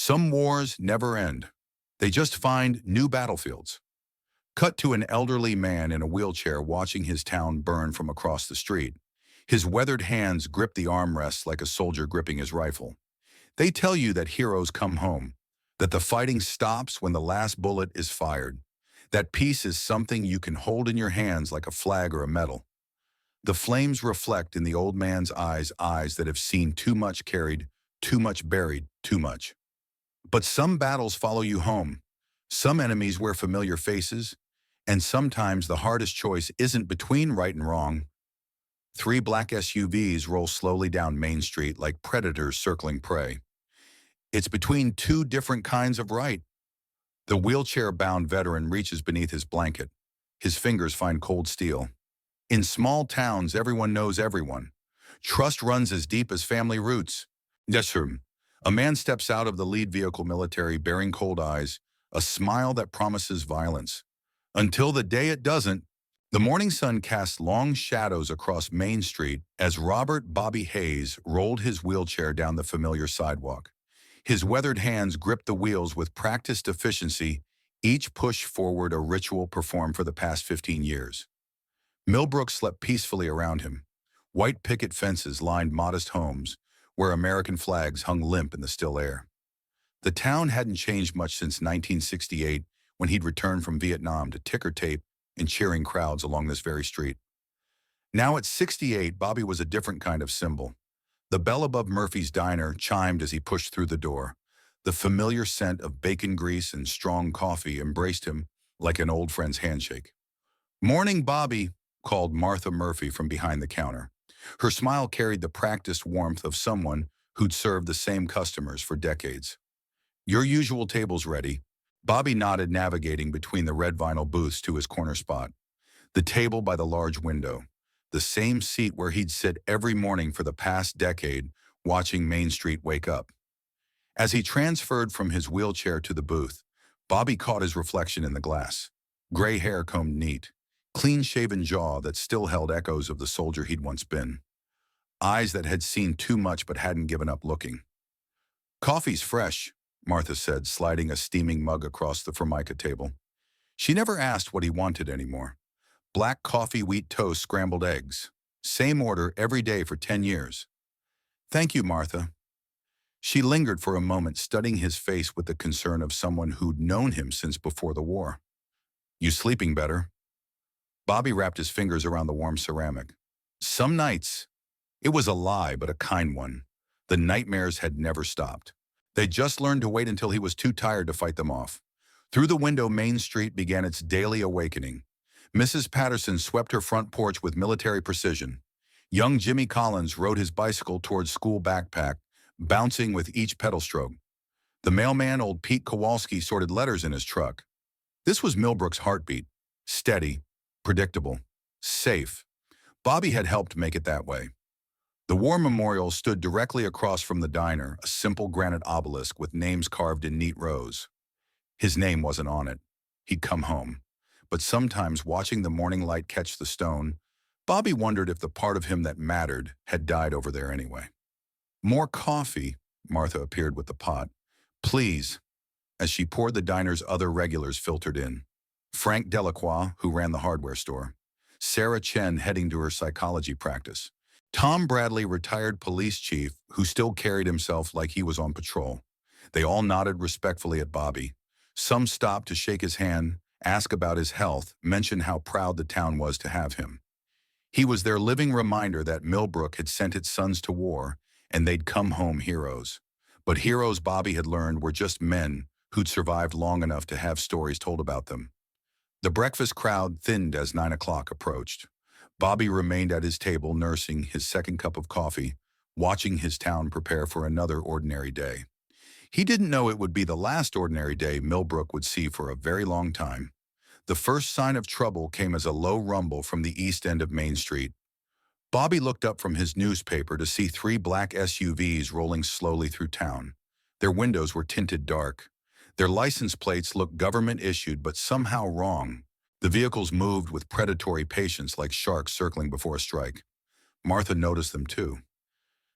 Some wars never end. They just find new battlefields. Cut to an elderly man in a wheelchair watching his town burn from across the street. His weathered hands grip the armrests like a soldier gripping his rifle. They tell you that heroes come home, that the fighting stops when the last bullet is fired, that peace is something you can hold in your hands like a flag or a medal. The flames reflect in the old man's eyes that have seen too much carried, too much buried, too much. But some battles follow you home. Some enemies wear familiar faces, and sometimes the hardest choice isn't between right and wrong. Three black SUVs roll slowly down Main Street like predators circling prey. It's between two different kinds of right. The wheelchair-bound veteran reaches beneath his blanket. His fingers find cold steel. In small towns, everyone knows everyone. Trust runs as deep as family roots. Yes, sir. A man steps out of the lead vehicle military bearing cold eyes, a smile that promises violence. Until the day it doesn't, the morning sun cast long shadows across Main Street as Robert Bobby Hayes rolled his wheelchair down the familiar sidewalk. His weathered hands gripped the wheels with practiced efficiency, each push forward a ritual performed for the past 15 years. Millbrook slept peacefully around him. White picket fences lined modest homes, where American flags hung limp in the still air. The town hadn't changed much since 1968, when he'd returned from Vietnam to ticker tape and cheering crowds along this very street. Now at 68, Bobby was a different kind of symbol. The bell above Murphy's Diner chimed as he pushed through the door. The familiar scent of bacon grease and strong coffee embraced him like an old friend's handshake. "Morning, Bobby," called Martha Murphy from behind the counter. Her smile carried the practiced warmth of someone who'd served the same customers for decades. "Your usual table's ready." Bobby nodded, navigating between the red vinyl booths to his corner spot. The table by the large window. The same seat where he'd sit every morning for the past decade, watching Main Street wake up. As he transferred from his wheelchair to the booth, Bobby caught his reflection in the glass. Gray hair combed neat, clean-shaven jaw that still held echoes of the soldier he'd once been. Eyes that had seen too much but hadn't given up looking. "Coffee's fresh," Martha said, sliding a steaming mug across the Formica table. She never asked what he wanted anymore. Black coffee, wheat toast, scrambled eggs. Same order every day for 10 years. "Thank you, Martha." She lingered for a moment, studying his face with the concern of someone who'd known him since before the war. "You sleeping better?" Bobby wrapped his fingers around the warm ceramic. "Some nights." It was a lie, but a kind one. The nightmares had never stopped. They'd just learned to wait until he was too tired to fight them off. Through the window, Main Street began its daily awakening. Mrs. Patterson swept her front porch with military precision. Young Jimmy Collins rode his bicycle towards school backpack, bouncing with each pedal stroke. The mailman, old Pete Kowalski, sorted letters in his truck. This was Millbrook's heartbeat. Steady, predictable, safe. Bobby had helped make it that way. The war memorial stood directly across from the diner, a simple granite obelisk with names carved in neat rows. His name wasn't on it. He'd come home. But sometimes, watching the morning light catch the stone, Bobby wondered if the part of him that mattered had died over there anyway. "More coffee," Martha appeared with the pot. "Please." As she poured, the diner's other regulars filtered in. Frank Delacroix, who ran the hardware store. Sarah Chen, heading to her psychology practice. Tom Bradley, retired police chief, who still carried himself like he was on patrol. They all nodded respectfully at Bobby. Some stopped to shake his hand, ask about his health, mention how proud the town was to have him. He was their living reminder that Millbrook had sent its sons to war, and they'd come home heroes. But heroes, Bobby had learned, were just men who'd survived long enough to have stories told about them. The breakfast crowd thinned as 9 o'clock approached. Bobby remained at his table, nursing his second cup of coffee, watching his town prepare for another ordinary day. He didn't know it would be the last ordinary day Millbrook would see for a very long time. The first sign of trouble came as a low rumble from the east end of Main Street. Bobby looked up from his newspaper to see three black SUVs rolling slowly through town. Their windows were tinted dark. Their license plates looked government-issued but somehow wrong. The vehicles moved with predatory patience like sharks circling before a strike. Martha noticed them too.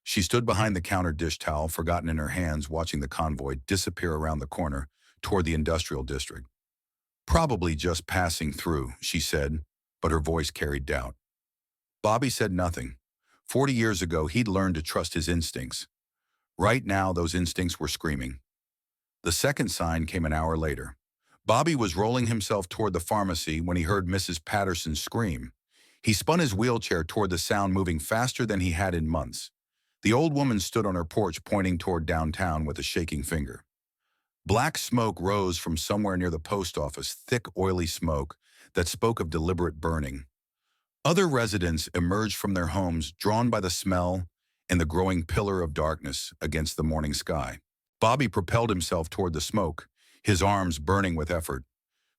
She stood behind the counter dish towel, forgotten in her hands, watching the convoy disappear around the corner toward the industrial district. Probably just passing through, she said, but her voice carried doubt. Bobby said nothing. 40 years ago, he'd learned to trust his instincts. Right now, those instincts were screaming. The second sign came an hour later. Bobby was rolling himself toward the pharmacy when he heard Mrs. Patterson scream. He spun his wheelchair toward the sound, moving faster than he had in months. The old woman stood on her porch, pointing toward downtown with a shaking finger. Black smoke rose from somewhere near the post office, thick, oily smoke that spoke of deliberate burning. Other residents emerged from their homes, drawn by the smell and the growing pillar of darkness against the morning sky. Bobby propelled himself toward the smoke, his arms burning with effort.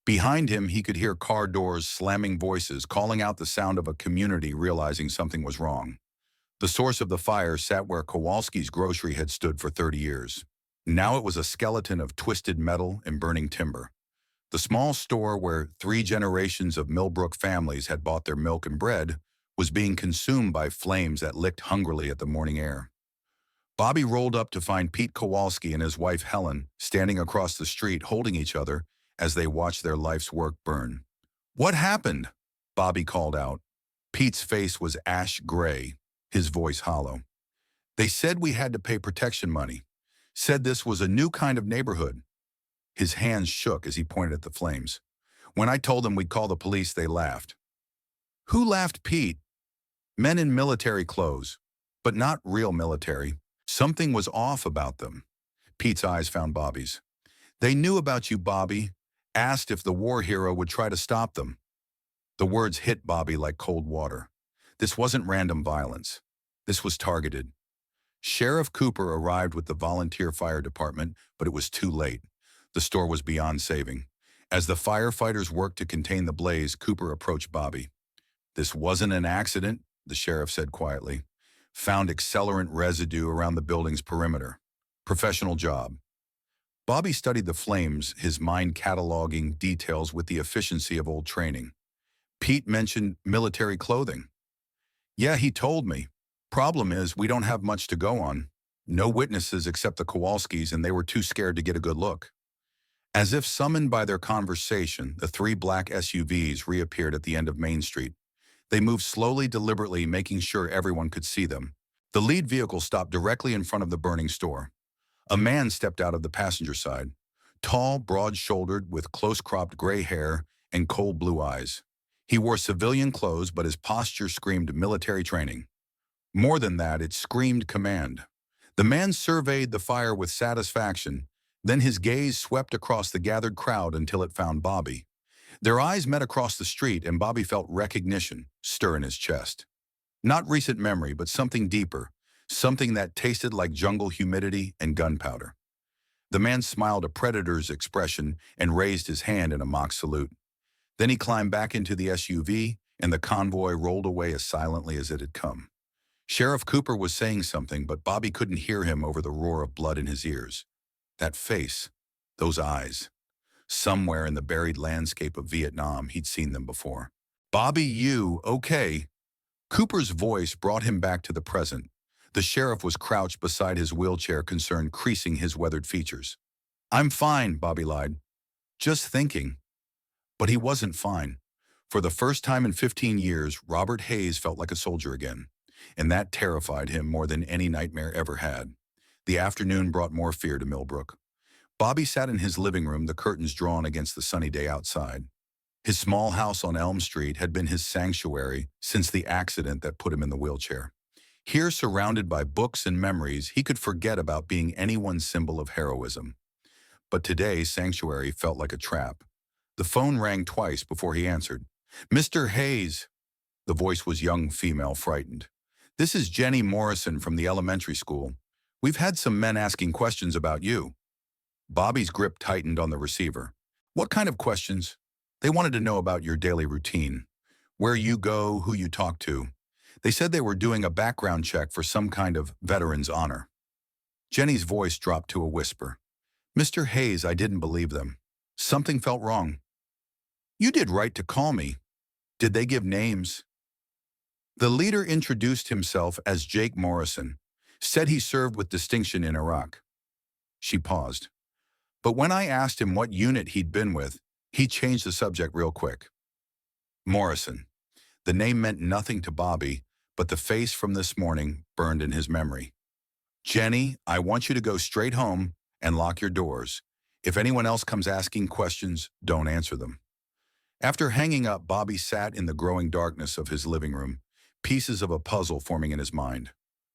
Behind him, he could hear car doors slamming, voices calling out, the sound of a community realizing something was wrong. The source of the fire sat where Kowalski's grocery had stood for 30 years. Now it was a skeleton of twisted metal and burning timber. The small store where 3 generations of Millbrook families had bought their milk and bread was being consumed by flames that licked hungrily at the morning air. Bobby rolled up to find Pete Kowalski and his wife Helen standing across the street, holding each other as they watched their life's work burn. "What happened?" Bobby called out. Pete's face was ash gray, his voice hollow. "They said we had to pay protection money. Said this was a new kind of neighborhood." His hands shook as he pointed at the flames. "When I told them we'd call the police, they laughed." "Who laughed, Pete?" "Men in military clothes, but not real military. Something was off about them." Pete's eyes found Bobby's. "They knew about you, Bobby. Asked if the war hero would try to stop them." The words hit Bobby like cold water. This wasn't random violence. This was targeted. Sheriff Cooper arrived with the volunteer fire department, but it was too late. The store was beyond saving. As the firefighters worked to contain the blaze, Cooper approached Bobby. "This wasn't an accident," the sheriff said quietly. "Found accelerant residue around the building's perimeter. Professional job." Bobby studied the flames, his mind cataloging details with the efficiency of old training. "Pete mentioned military clothing." "Yeah, he told me. Problem is, we don't have much to go on. No witnesses except the Kowalskis, and they were too scared to get a good look." As if summoned by their conversation, the 3 black SUVs reappeared at the end of Main Street. They moved slowly, deliberately, making sure everyone could see them. The lead vehicle stopped directly in front of the burning store. A man stepped out of the passenger side, tall, broad-shouldered, with close-cropped gray hair and cold blue eyes. He wore civilian clothes, but his posture screamed military training. More than that, it screamed command. The man surveyed the fire with satisfaction, then his gaze swept across the gathered crowd until it found Bobby. Their eyes met across the street, and Bobby felt recognition stir in his chest. Not recent memory, but something deeper, something that tasted like jungle humidity and gunpowder. The man smiled, a predator's expression, and raised his hand in a mock salute. Then he climbed back into the SUV, and the convoy rolled away as silently as it had come. Sheriff Cooper was saying something, but Bobby couldn't hear him over the roar of blood in his ears. That face, those eyes. Somewhere in the buried landscape of Vietnam, he'd seen them before. "Bobby, you, okay?" Cooper's voice brought him back to the present. The sheriff was crouched beside his wheelchair, concern creasing his weathered features. "I'm fine," Bobby lied. "Just thinking." But he wasn't fine. For the first time in 15 years, Robert Hayes felt like a soldier again, and that terrified him more than any nightmare ever had. The afternoon brought more fear to Millbrook. Bobby sat in his living room, the curtains drawn against the sunny day outside. His small house on Elm Street had been his sanctuary since the accident that put him in the wheelchair. Here, surrounded by books and memories, he could forget about being anyone's symbol of heroism. But today, sanctuary felt like a trap. The phone rang twice before he answered. "Mr. Hayes." The voice was young, female, frightened. "This is Jenny Morrison from the elementary school. We've had some men asking questions about you." Bobby's grip tightened on the receiver. "What kind of questions?" "They wanted to know about your daily routine. Where you go, who you talk to. They said they were doing a background check for some kind of veteran's honor." Jenny's voice dropped to a whisper. "Mr. Hayes, I didn't believe them. Something felt wrong." "You did right to call me. Did they give names?" The leader introduced himself as Jake Morrison. Said he served with distinction in Iraq. She paused. But when I asked him what unit he'd been with, he changed the subject real quick. Morrison. The name meant nothing to Bobby, but the face from this morning burned in his memory. Jenny, I want you to go straight home and lock your doors. If anyone else comes asking questions, don't answer them. After hanging up, Bobby sat in the growing darkness of his living room, pieces of a puzzle forming in his mind.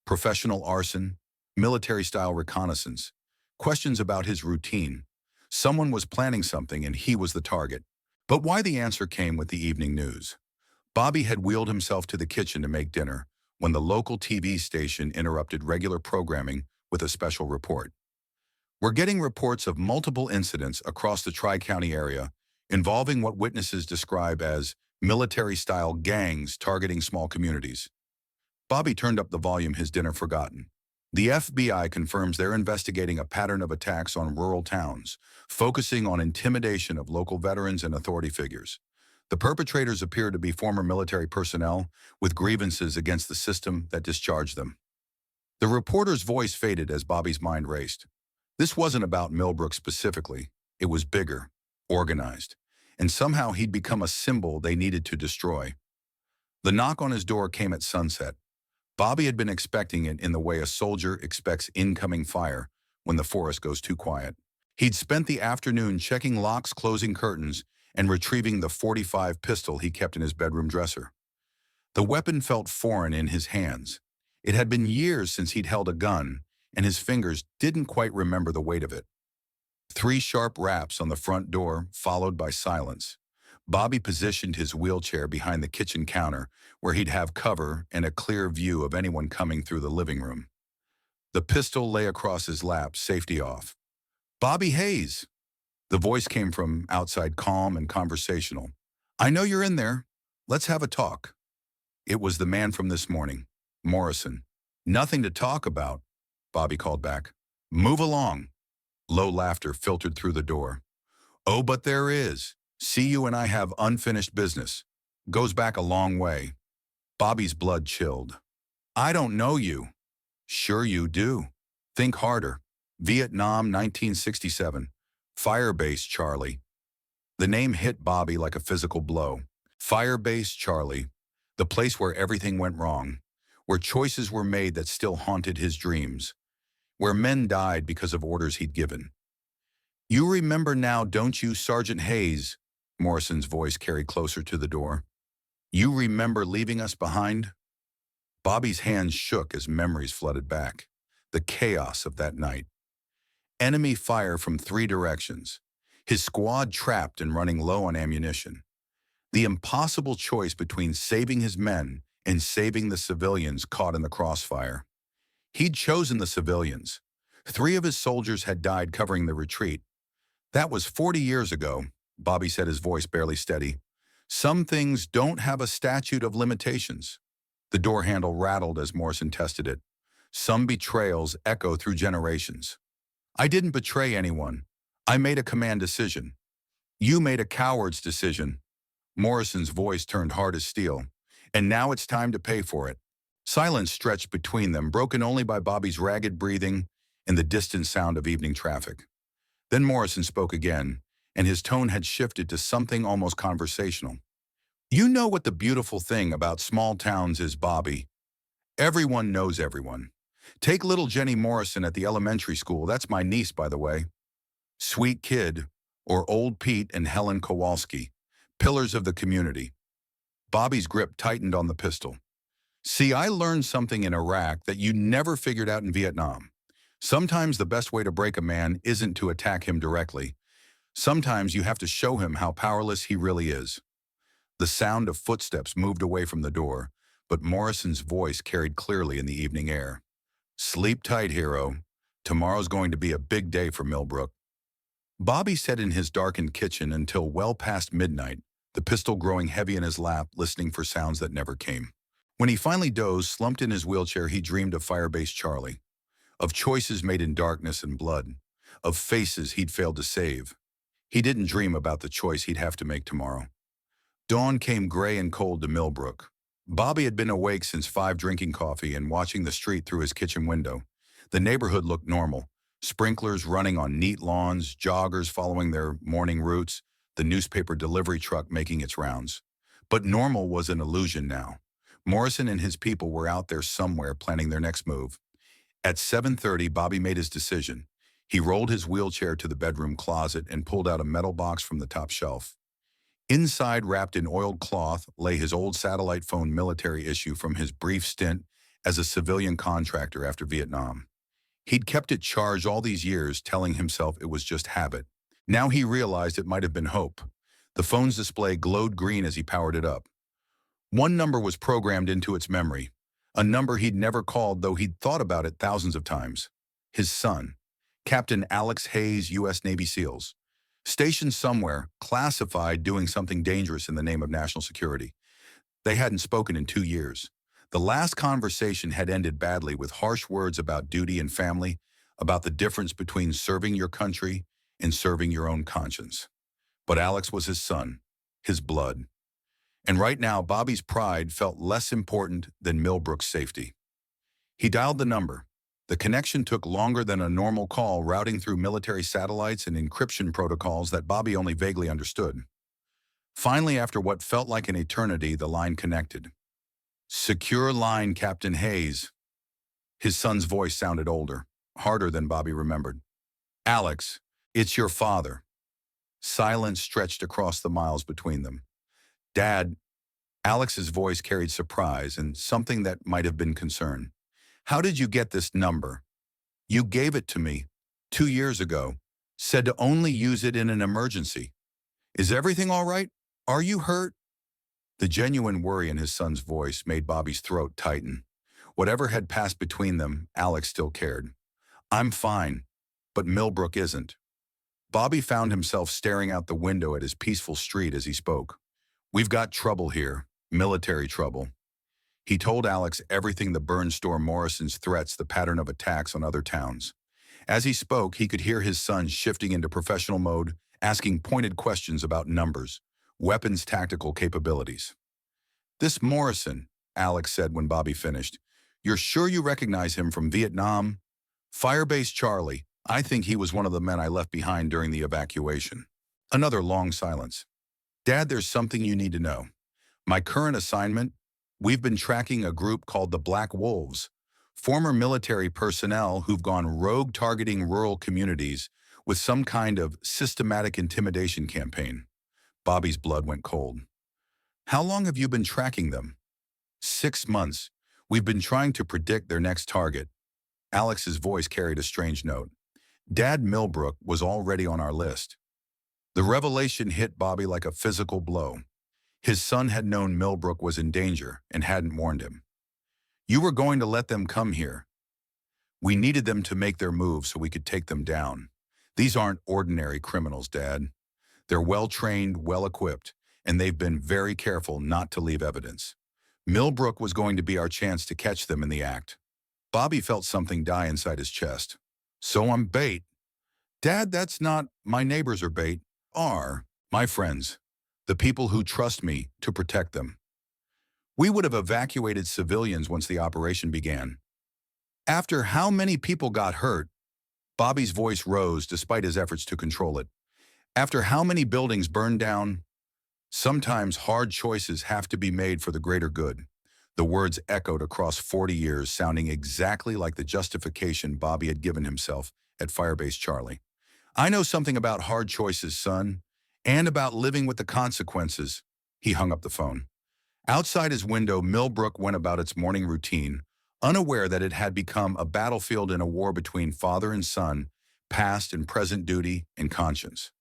Professional arson, military-style reconnaissance, questions about his routine. Someone was planning something and he was the target. But why the answer came with the evening news. Bobby had wheeled himself to the kitchen to make dinner when the local TV station interrupted regular programming with a special report. We're getting reports of multiple incidents across the Tri-County area involving what witnesses describe as military-style gangs targeting small communities. Bobby turned up the volume, his dinner forgotten. The FBI confirms they're investigating a pattern of attacks on rural towns, focusing on intimidation of local veterans and authority figures. The perpetrators appear to be former military personnel with grievances against the system that discharged them. The reporter's voice faded as Bobby's mind raced. This wasn't about Millbrook specifically. It was bigger, organized, and somehow he'd become a symbol they needed to destroy. The knock on his door came at sunset. Bobby had been expecting it in the way a soldier expects incoming fire when the forest goes too quiet. He'd spent the afternoon checking locks, closing curtains, and retrieving the .45 pistol he kept in his bedroom dresser. The weapon felt foreign in his hands. It had been years since he'd held a gun, and his fingers didn't quite remember the weight of it. 3 sharp raps on the front door, followed by silence. Bobby positioned his wheelchair behind the kitchen counter, where he'd have cover and a clear view of anyone coming through the living room. The pistol lay across his lap, safety off. "Bobby Hayes." The voice came from outside, calm and conversational. "I know you're in there. Let's have a talk." It was the man from this morning, Morrison. "Nothing to talk about," Bobby called back. "Move along." Low laughter filtered through the door. "Oh, but there is. See, you and I have unfinished business. Goes back a long way." Bobby's blood chilled. "I don't know you." "Sure you do. Think harder. Vietnam, 1967. Firebase Charlie." The name hit Bobby like a physical blow. Firebase Charlie. The place where everything went wrong. Where choices were made that still haunted his dreams. Where men died because of orders he'd given. "You remember now, don't you, Sergeant Hayes?" Morrison's voice carried closer to the door. "You remember leaving us behind?" Bobby's hands shook as memories flooded back. The chaos of that night. Enemy fire from 3 directions. His squad trapped and running low on ammunition. The impossible choice between saving his men and saving the civilians caught in the crossfire. He'd chosen the civilians. 3 of his soldiers had died covering the retreat. That was 40 years ago, Bobby said, his voice barely steady. Some things don't have a statute of limitations. The door handle rattled as Morrison tested it. Some betrayals echo through generations. "I didn't betray anyone. I made a command decision." "You made a coward's decision." Morrison's voice turned hard as steel. "And now it's time to pay for it." Silence stretched between them, broken only by Bobby's ragged breathing and the distant sound of evening traffic. Then Morrison spoke again, and his tone had shifted to something almost conversational. "You know what the beautiful thing about small towns is, Bobby. Everyone knows everyone. Take little Jenny Morrison at the elementary school. That's my niece, by the way. Sweet kid. Or old Pete and Helen Kowalski, pillars of the community." Bobby's grip tightened on the pistol. "See, I learned something in Iraq that you never figured out in Vietnam. Sometimes the best way to break a man isn't to attack him directly. Sometimes you have to show him how powerless he really is." The sound of footsteps moved away from the door, but Morrison's voice carried clearly in the evening air. "Sleep tight, hero. Tomorrow's going to be a big day for Millbrook." Bobby sat in his darkened kitchen until well past midnight, the pistol growing heavy in his lap, listening for sounds that never came. When he finally dozed, slumped in his wheelchair, he dreamed of Firebase Charlie, of choices made in darkness and blood, of faces he'd failed to save. He didn't dream about the choice he'd have to make tomorrow. Dawn came gray and cold to Millbrook. Bobby had been awake since 5 drinking coffee and watching the street through his kitchen window. The neighborhood looked normal. Sprinklers running on neat lawns, joggers following their morning routes, the newspaper delivery truck making its rounds. But normal was an illusion now. Morrison and his people were out there somewhere planning their next move. At 7:30, Bobby made his decision. He rolled his wheelchair to the bedroom closet and pulled out a metal box from the top shelf. Inside, wrapped in oiled cloth, lay his old satellite phone military issue from his brief stint as a civilian contractor after Vietnam. He'd kept it charged all these years, telling himself it was just habit. Now he realized it might have been hope. The phone's display glowed green as he powered it up. One number was programmed into its memory, a number he'd never called, though he'd thought about it thousands of times. His son, Captain Alex Hayes, U.S. Navy SEALs. Stationed somewhere, classified, doing something dangerous in the name of national security. They hadn't spoken in 2 years. The last conversation had ended badly with harsh words about duty and family, about the difference between serving your country and serving your own conscience. But Alex was his son, his blood. And right now, Bobby's pride felt less important than Millbrook's safety. He dialed the number. The connection took longer than a normal call, routing through military satellites and encryption protocols that Bobby only vaguely understood. Finally, after what felt like an eternity, the line connected. "Secure line, Captain Hayes." His son's voice sounded older, harder than Bobby remembered. "Alex, it's your father." Silence stretched across the miles between them. "Dad," Alex's voice carried surprise and something that might have been concern. "How did you get this number?" "You gave it to me 2 years ago. Said to only use it in an emergency. Is everything all right? Are you hurt?" The genuine worry in his son's voice made Bobby's throat tighten. Whatever had passed between them, Alex still cared. "I'm fine, but Millbrook isn't." Bobby found himself staring out the window at his peaceful street as he spoke. "We've got trouble here, military trouble." He told Alex everything: the burn store, Morrison's threats, the pattern of attacks on other towns. As he spoke, he could hear his son shifting into professional mode, asking pointed questions about numbers, weapons, tactical capabilities. "This Morrison," Alex said when Bobby finished. "You're sure you recognize him from Vietnam?" "Firebase Charlie. I think he was one of the men I left behind during the evacuation." Another long silence. "Dad, there's something you need to know. My current assignment, we've been tracking a group called the Black Wolves, former military personnel who've gone rogue, targeting rural communities with some kind of systematic intimidation campaign." Bobby's blood went cold. "How long have you been tracking them?" 6 months. We've been trying to predict their next target." Alex's voice carried a strange note. "Dad, Millbrook was already on our list." The revelation hit Bobby like a physical blow. His son had known Millbrook was in danger and hadn't warned him. "You were going to let them come here." "We needed them to make their move so we could take them down. These aren't ordinary criminals, Dad. They're well-trained, well-equipped, and they've been very careful not to leave evidence. Millbrook was going to be our chance to catch them in the act." Bobby felt something die inside his chest. "So I'm bait." "Dad, that's not— my neighbors are bait. Are my friends, the people who trust me to protect them. We would have evacuated civilians once the operation began." "After how many people got hurt?" Bobby's voice rose despite his efforts to control it. "After how many buildings burned down?" "Sometimes hard choices have to be made for the greater good." The words echoed across 40 years, sounding exactly like the justification Bobby had given himself at Firebase Charlie. "I know something about hard choices, son, and about living with the consequences." He hung up the phone. Outside his window, Millbrook went about its morning routine, unaware that it had become a battlefield in a war between father and son, past and present duty and conscience.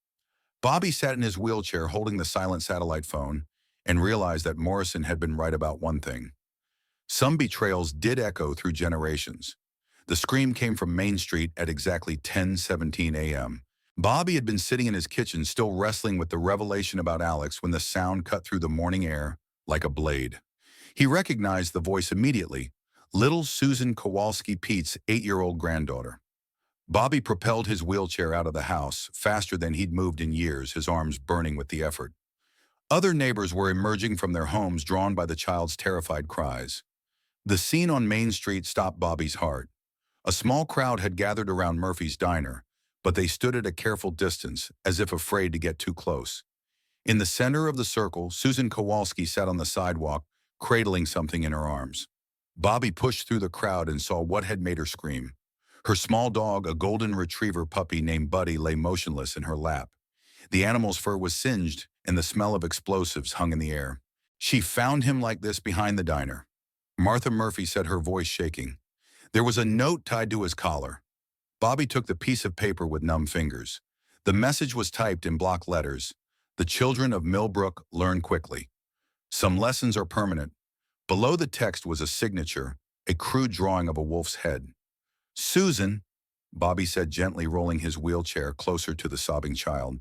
Bobby sat in his wheelchair holding the silent satellite phone and realized that Morrison had been right about one thing. Some betrayals did echo through generations. The scream came from Main Street at exactly 10:17 a.m. Bobby had been sitting in his kitchen, still wrestling with the revelation about Alex, when the sound cut through the morning air like a blade. He recognized the voice immediately: little Susan Kowalski, Pete's 8-year-old granddaughter. Bobby propelled his wheelchair out of the house, faster than he'd moved in years, his arms burning with the effort. Other neighbors were emerging from their homes drawn by the child's terrified cries. The scene on Main Street stopped Bobby's heart. A small crowd had gathered around Murphy's diner, but they stood at a careful distance, as if afraid to get too close. In the center of the circle, Susan Kowalski sat on the sidewalk, cradling something in her arms. Bobby pushed through the crowd and saw what had made her scream. Her small dog, a golden retriever puppy named Buddy, lay motionless in her lap. The animal's fur was singed, and the smell of explosives hung in the air. She found him like this behind the diner. Martha Murphy said, her voice shaking. There was a note tied to his collar. Bobby took the piece of paper with numb fingers. The message was typed in block letters. The children of Millbrook learn quickly. Some lessons are permanent. Below the text was a signature, a crude drawing of a wolf's head. Susan, Bobby said gently, rolling his wheelchair closer to the sobbing child,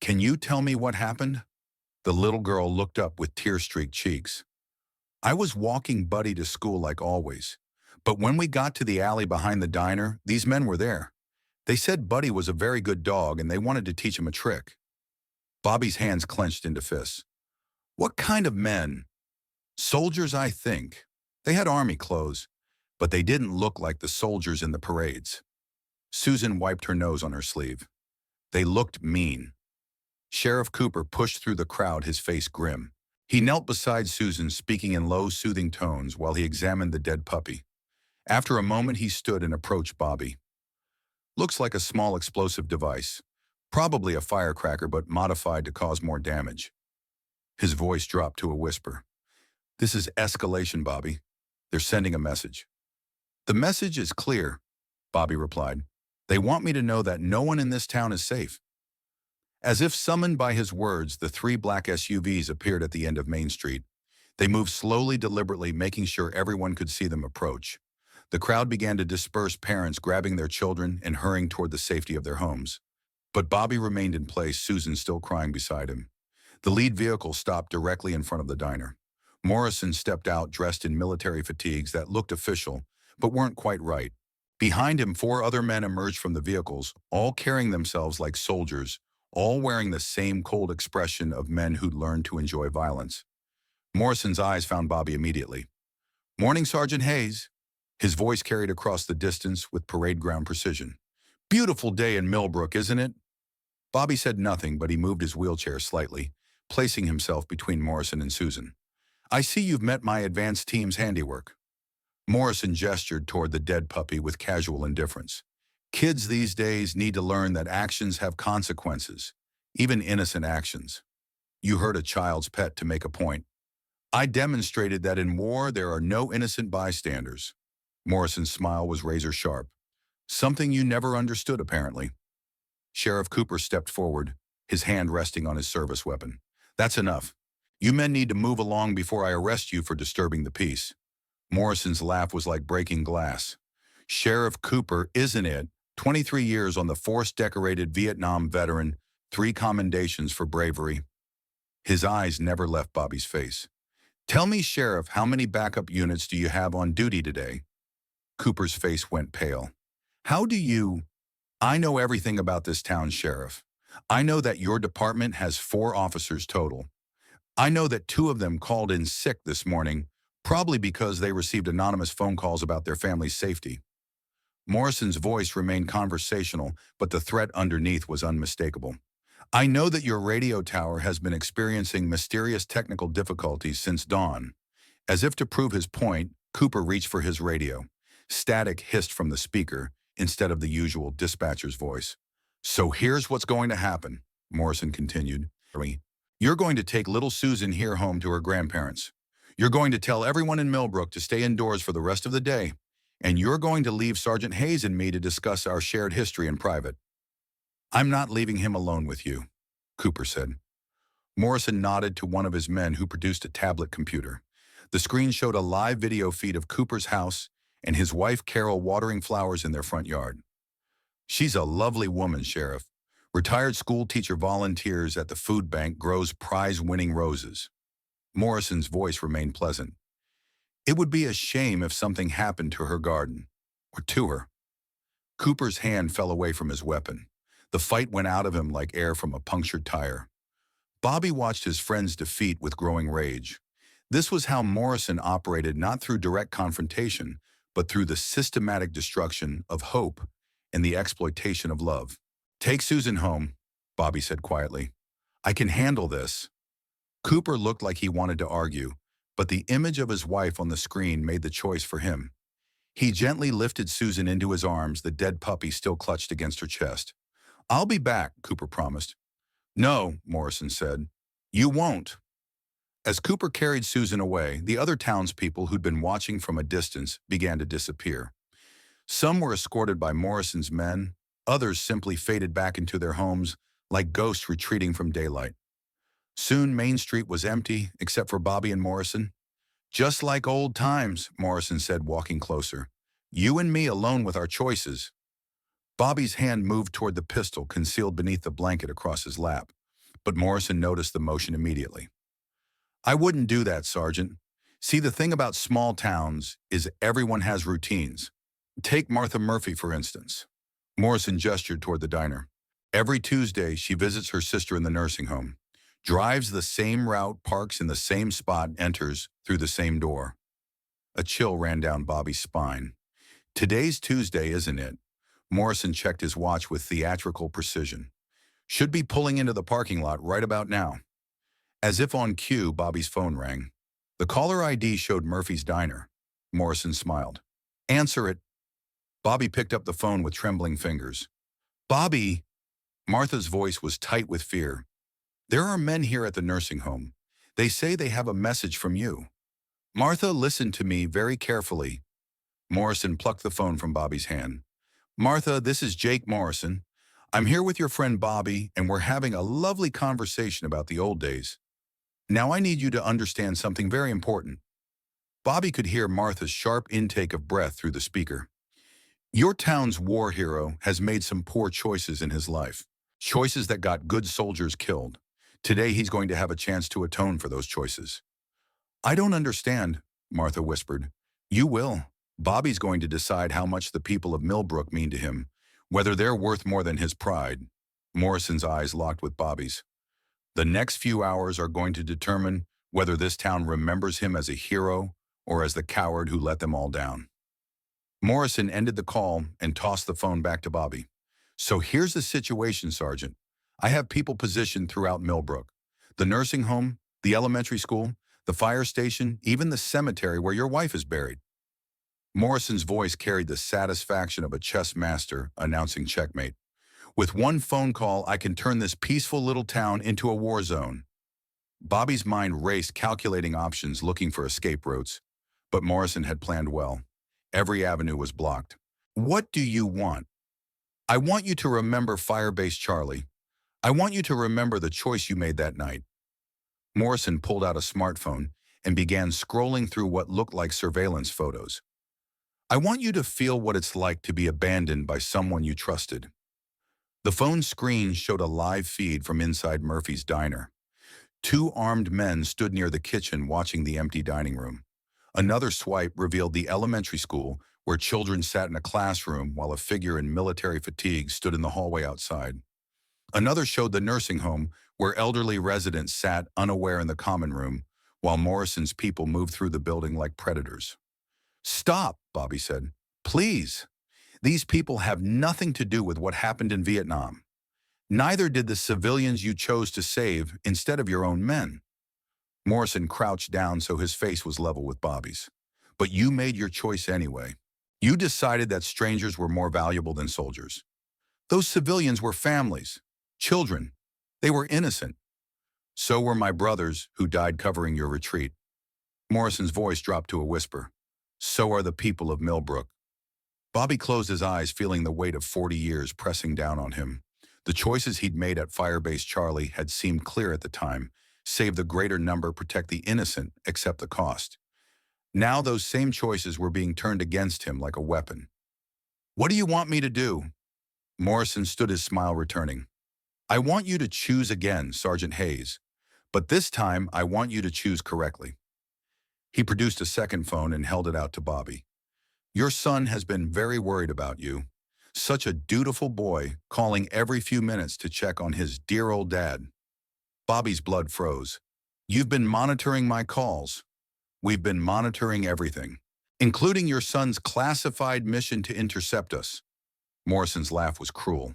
can you tell me what happened? The little girl looked up with tear-streaked cheeks. I was walking Buddy to school like always, but when we got to the alley behind the diner, these men were there. They said Buddy was a very good dog and they wanted to teach him a trick. Bobby's hands clenched into fists. What kind of men? Soldiers, I think. They had army clothes, but they didn't look like the soldiers in the parades. Susan wiped her nose on her sleeve. They looked mean. Sheriff Cooper pushed through the crowd, his face grim. He knelt beside Susan, speaking in low, soothing tones while he examined the dead puppy. After a moment, he stood and approached Bobby. Looks like a small explosive device. Probably a firecracker, but modified to cause more damage. His voice dropped to a whisper. This is escalation, Bobby. They're sending a message. The message is clear, Bobby replied. They want me to know that no one in this town is safe. As if summoned by his words, the 3 black SUVs appeared at the end of Main Street. They moved slowly, deliberately, making sure everyone could see them approach. The crowd began to disperse, parents grabbing their children and hurrying toward the safety of their homes. But Bobby remained in place, Susan still crying beside him. The lead vehicle stopped directly in front of the diner. Morrison stepped out dressed in military fatigues that looked official, but weren't quite right. Behind him, 4 other men emerged from the vehicles, all carrying themselves like soldiers, all wearing the same cold expression of men who'd learned to enjoy violence. Morrison's eyes found Bobby immediately. Morning, Sergeant Hayes. His voice carried across the distance with parade ground precision. Beautiful day in Millbrook, isn't it? Bobby said nothing, but he moved his wheelchair slightly, placing himself between Morrison and Susan. I see you've met my advanced team's handiwork. Morrison gestured toward the dead puppy with casual indifference. Kids these days need to learn that actions have consequences, even innocent actions. You hurt a child's pet to make a point. I demonstrated that in war there are no innocent bystanders. Morrison's smile was razor sharp. Something you never understood, apparently. Sheriff Cooper stepped forward, his hand resting on his service weapon. That's enough. You men need to move along before I arrest you for disturbing the peace. Morrison's laugh was like breaking glass. Sheriff Cooper, isn't it? 23 years on the force-decorated Vietnam veteran, 3 commendations for bravery. His eyes never left Bobby's face. Tell me, Sheriff, how many backup units do you have on duty today? Cooper's face went pale. How do you... I know everything about this town, Sheriff. I know that your department has 4 officers total. I know that 2 of them called in sick this morning, probably because they received anonymous phone calls about their family's safety. Morrison's voice remained conversational, but the threat underneath was unmistakable. I know that your radio tower has been experiencing mysterious technical difficulties since dawn. As if to prove his point, Cooper reached for his radio. Static hissed from the speaker instead of the usual dispatcher's voice. So here's what's going to happen, Morrison continued. You're going to take little Susan here home to her grandparents. You're going to tell everyone in Millbrook to stay indoors for the rest of the day. And you're going to leave Sergeant Hayes and me to discuss our shared history in private. I'm not leaving him alone with you, Cooper said. Morrison nodded to one of his men who produced a tablet computer. The screen showed a live video feed of Cooper's house and his wife Carol watering flowers in their front yard. She's a lovely woman, Sheriff. Retired school teacher volunteers at the food bank, grows prize-winning roses. Morrison's voice remained pleasant. It would be a shame if something happened to her garden, or to her. Cooper's hand fell away from his weapon. The fight went out of him like air from a punctured tire. Bobby watched his friend's defeat with growing rage. This was how Morrison operated, not through direct confrontation, but through the systematic destruction of hope and the exploitation of love. "Take Susan home," Bobby said quietly. "I can handle this." Cooper looked like he wanted to argue, but the image of his wife on the screen made the choice for him. He gently lifted Susan into his arms, the dead puppy still clutched against her chest. "I'll be back," Cooper promised. "No," Morrison said. "You won't." As Cooper carried Susan away, the other townspeople who'd been watching from a distance began to disappear. Some were escorted by Morrison's men, others simply faded back into their homes like ghosts retreating from daylight. Soon Main Street was empty, except for Bobby and Morrison. "Just like old times," Morrison said, walking closer. "You and me alone with our choices." Bobby's hand moved toward the pistol concealed beneath the blanket across his lap, but Morrison noticed the motion immediately. "I wouldn't do that, Sergeant. See, the thing about small towns is everyone has routines. Take Martha Murphy, for instance." Morrison gestured toward the diner. "Every Tuesday, she visits her sister in the nursing home, drives the same route, parks in the same spot, enters through the same door." A chill ran down Bobby's spine. "Today's Tuesday, isn't it?" Morrison checked his watch with theatrical precision. "Should be pulling into the parking lot right about now." As if on cue, Bobby's phone rang. The caller ID showed Murphy's Diner. Morrison smiled. "Answer it." Bobby picked up the phone with trembling fingers. "Bobby!" Martha's voice was tight with fear. "There are men here at the nursing home. They say they have a message from you." "Martha, listen to me very carefully." Morrison plucked the phone from Bobby's hand. "Martha, this is Jake Morrison. I'm here with your friend Bobby, and we're having a lovely conversation about the old days. Now I need you to understand something very important." Bobby could hear Martha's sharp intake of breath through the speaker. "Your town's war hero has made some poor choices in his life. Choices that got good soldiers killed. Today he's going to have a chance to atone for those choices." "I don't understand," Martha whispered. "You will. Bobby's going to decide how much the people of Millbrook mean to him, whether they're worth more than his pride." Morrison's eyes locked with Bobby's. "The next few hours are going to determine whether this town remembers him as a hero or as the coward who let them all down." Morrison ended the call and tossed the phone back to Bobby. "So here's the situation, Sergeant. I have people positioned throughout Millbrook. The nursing home, the elementary school, the fire station, even the cemetery where your wife is buried." Morrison's voice carried the satisfaction of a chess master announcing checkmate. "With one phone call, I can turn this peaceful little town into a war zone." Bobby's mind raced, calculating options, looking for escape routes. But Morrison had planned well. Every avenue was blocked. "What do you want?" "I want you to remember Firebase Charlie. I want you to remember the choice you made that night." Morrison pulled out a smartphone and began scrolling through what looked like surveillance photos. "I want you to feel what it's like to be abandoned by someone you trusted." The phone screen showed a live feed from inside Murphy's Diner. Two armed men stood near the kitchen watching the empty dining room. Another swipe revealed the elementary school, where children sat in a classroom while a figure in military fatigues stood in the hallway outside. Another showed the nursing home, where elderly residents sat unaware in the common room, while Morrison's people moved through the building like predators. "Stop," Bobby said. "Please. These people have nothing to do with what happened in Vietnam. Neither did the civilians you chose to save instead of your own men." Morrison crouched down so his face was level with Bobby's. "But you made your choice anyway. You decided that strangers were more valuable than soldiers. Those civilians were families, children. They were innocent. So were my brothers who died covering your retreat." Morrison's voice dropped to a whisper. "So are the people of Millbrook." Bobby closed his eyes, feeling the weight of 40 years pressing down on him. The choices he'd made at Firebase Charlie had seemed clear at the time: save the greater number, protect the innocent, accept the cost. Now those same choices were being turned against him like a weapon. "What do you want me to do?" Morrison stood, his smile returning. "I want you to choose again, Sergeant Hayes. But this time, I want you to choose correctly." He produced a second phone and held it out to Bobby. "Your son has been very worried about you. Such a dutiful boy, calling every few minutes to check on his dear old dad." Bobby's blood froze. You've been monitoring my calls. We've been monitoring everything, including your son's classified mission to intercept us. Morrison's laugh was cruel.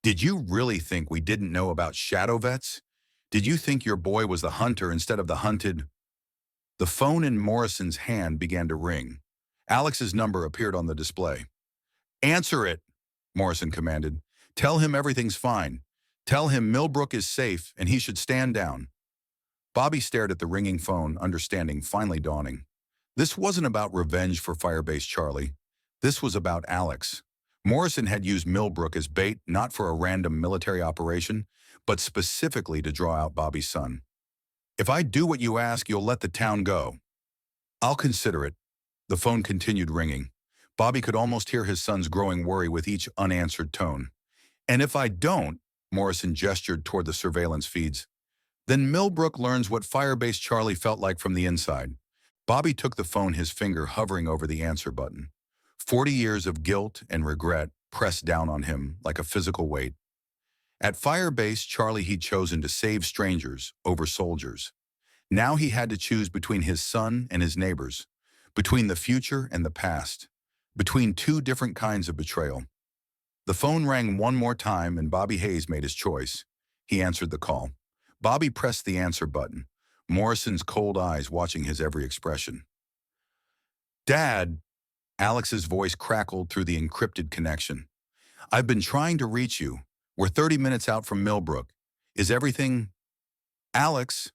Did you really think we didn't know about shadow vets? Did you think your boy was the hunter instead of the hunted? The phone in Morrison's hand began to ring. Alex's number appeared on the display. Answer it, Morrison commanded. Tell him everything's fine. Tell him Millbrook is safe and he should stand down. Bobby stared at the ringing phone, understanding finally dawning. This wasn't about revenge for Firebase Charlie. This was about Alex. Morrison had used Millbrook as bait not for a random military operation, but specifically to draw out Bobby's son. If I do what you ask, you'll let the town go. I'll consider it. The phone continued ringing. Bobby could almost hear his son's growing worry with each unanswered tone. And if I don't, Morrison gestured toward the surveillance feeds, then Millbrook learns what Firebase Charlie felt like from the inside. Bobby took the phone, his finger hovering over the answer button. 40 years of guilt and regret pressed down on him like a physical weight. At Firebase Charlie, he'd chosen to save strangers over soldiers. Now he had to choose between his son and his neighbors, between the future and the past, between two different kinds of betrayal. The phone rang one more time and Bobby Hayes made his choice. He answered the call. Bobby pressed the answer button, Morrison's cold eyes watching his every expression. Dad, Alex's voice crackled through the encrypted connection. I've been trying to reach you. We're 30 minutes out from Millbrook. Is everything... Alex?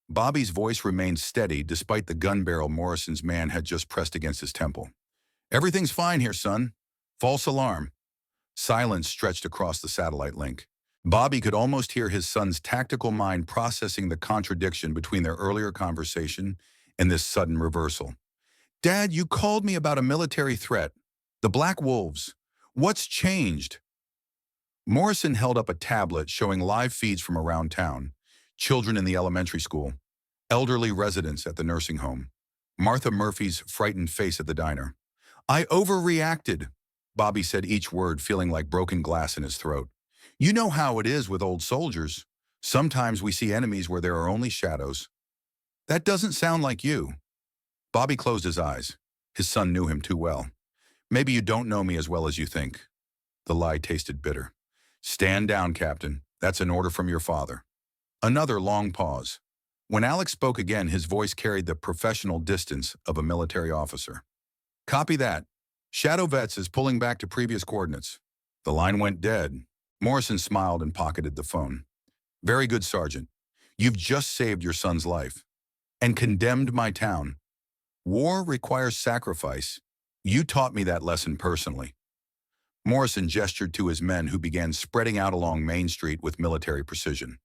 Bobby's voice remained steady despite the gun barrel Morrison's man had just pressed against his temple. Everything's fine here, son. False alarm. Silence stretched across the satellite link. Bobby could almost hear his son's tactical mind processing the contradiction between their earlier conversation and this sudden reversal. Dad, you called me about a military threat. The Black Wolves. What's changed? Morrison held up a tablet showing live feeds from around town. Children in the elementary school. Elderly residents at the nursing home. Martha Murphy's frightened face at the diner. I overreacted, Bobby said each word feeling like broken glass in his throat. You know how it is with old soldiers. Sometimes we see enemies where there are only shadows. That doesn't sound like you. Bobby closed his eyes. His son knew him too well. Maybe you don't know me as well as you think. The lie tasted bitter. Stand down, Captain. That's an order from your father. Another long pause. When Alex spoke again, his voice carried the professional distance of a military officer. Copy that. Shadow Vets is pulling back to previous coordinates. The line went dead. Morrison smiled and pocketed the phone. Very good, Sergeant. You've just saved your son's life. And condemned my town. War requires sacrifice. You taught me that lesson personally. Morrison gestured to his men who began spreading out along Main Street with military precision.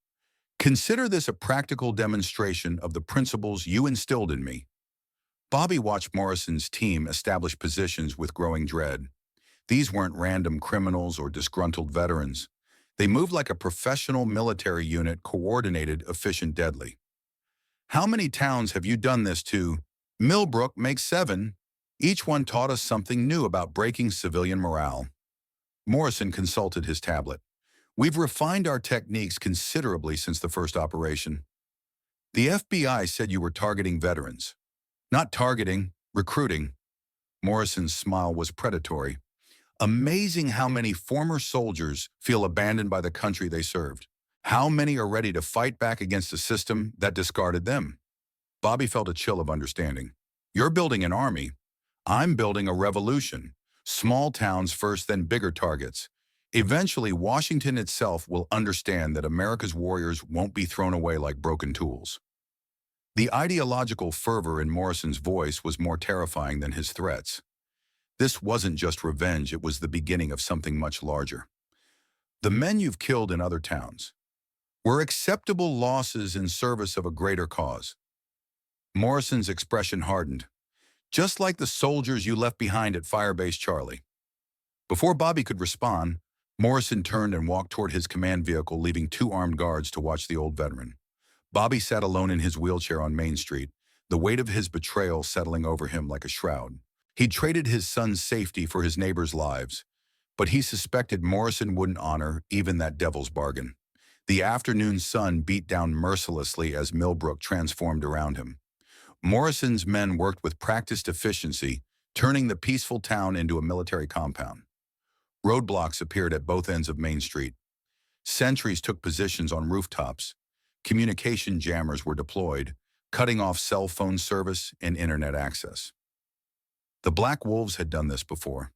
Consider this a practical demonstration of the principles you instilled in me. Bobby watched Morrison's team establish positions with growing dread. These weren't random criminals or disgruntled veterans. They moved like a professional military unit, coordinated, efficient, deadly. How many towns have you done this to? Millbrook makes 7. Each one taught us something new about breaking civilian morale. Morrison consulted his tablet. We've refined our techniques considerably since the first operation. The FBI said you were targeting veterans. Not targeting, recruiting. Morrison's smile was predatory. Amazing how many former soldiers feel abandoned by the country they served. How many are ready to fight back against a system that discarded them? Bobby felt a chill of understanding. You're building an army. I'm building a revolution. Small towns first, then bigger targets. Eventually, Washington itself will understand that America's warriors won't be thrown away like broken tools. The ideological fervor in Morrison's voice was more terrifying than his threats. This wasn't just revenge, it was the beginning of something much larger. The men you've killed in other towns were acceptable losses in service of a greater cause. Morrison's expression hardened, just like the soldiers you left behind at Firebase Charlie. Before Bobby could respond, Morrison turned and walked toward his command vehicle, leaving 2 armed guards to watch the old veteran. Bobby sat alone in his wheelchair on Main Street, the weight of his betrayal settling over him like a shroud. He'd traded his son's safety for his neighbors' lives, but he suspected Morrison wouldn't honor even that devil's bargain. The afternoon sun beat down mercilessly as Millbrook transformed around him. Morrison's men worked with practiced efficiency, turning the peaceful town into a military compound. Roadblocks appeared at both ends of Main Street. Sentries took positions on rooftops. Communication jammers were deployed, cutting off cell phone service and internet access. The Black Wolves had done this before.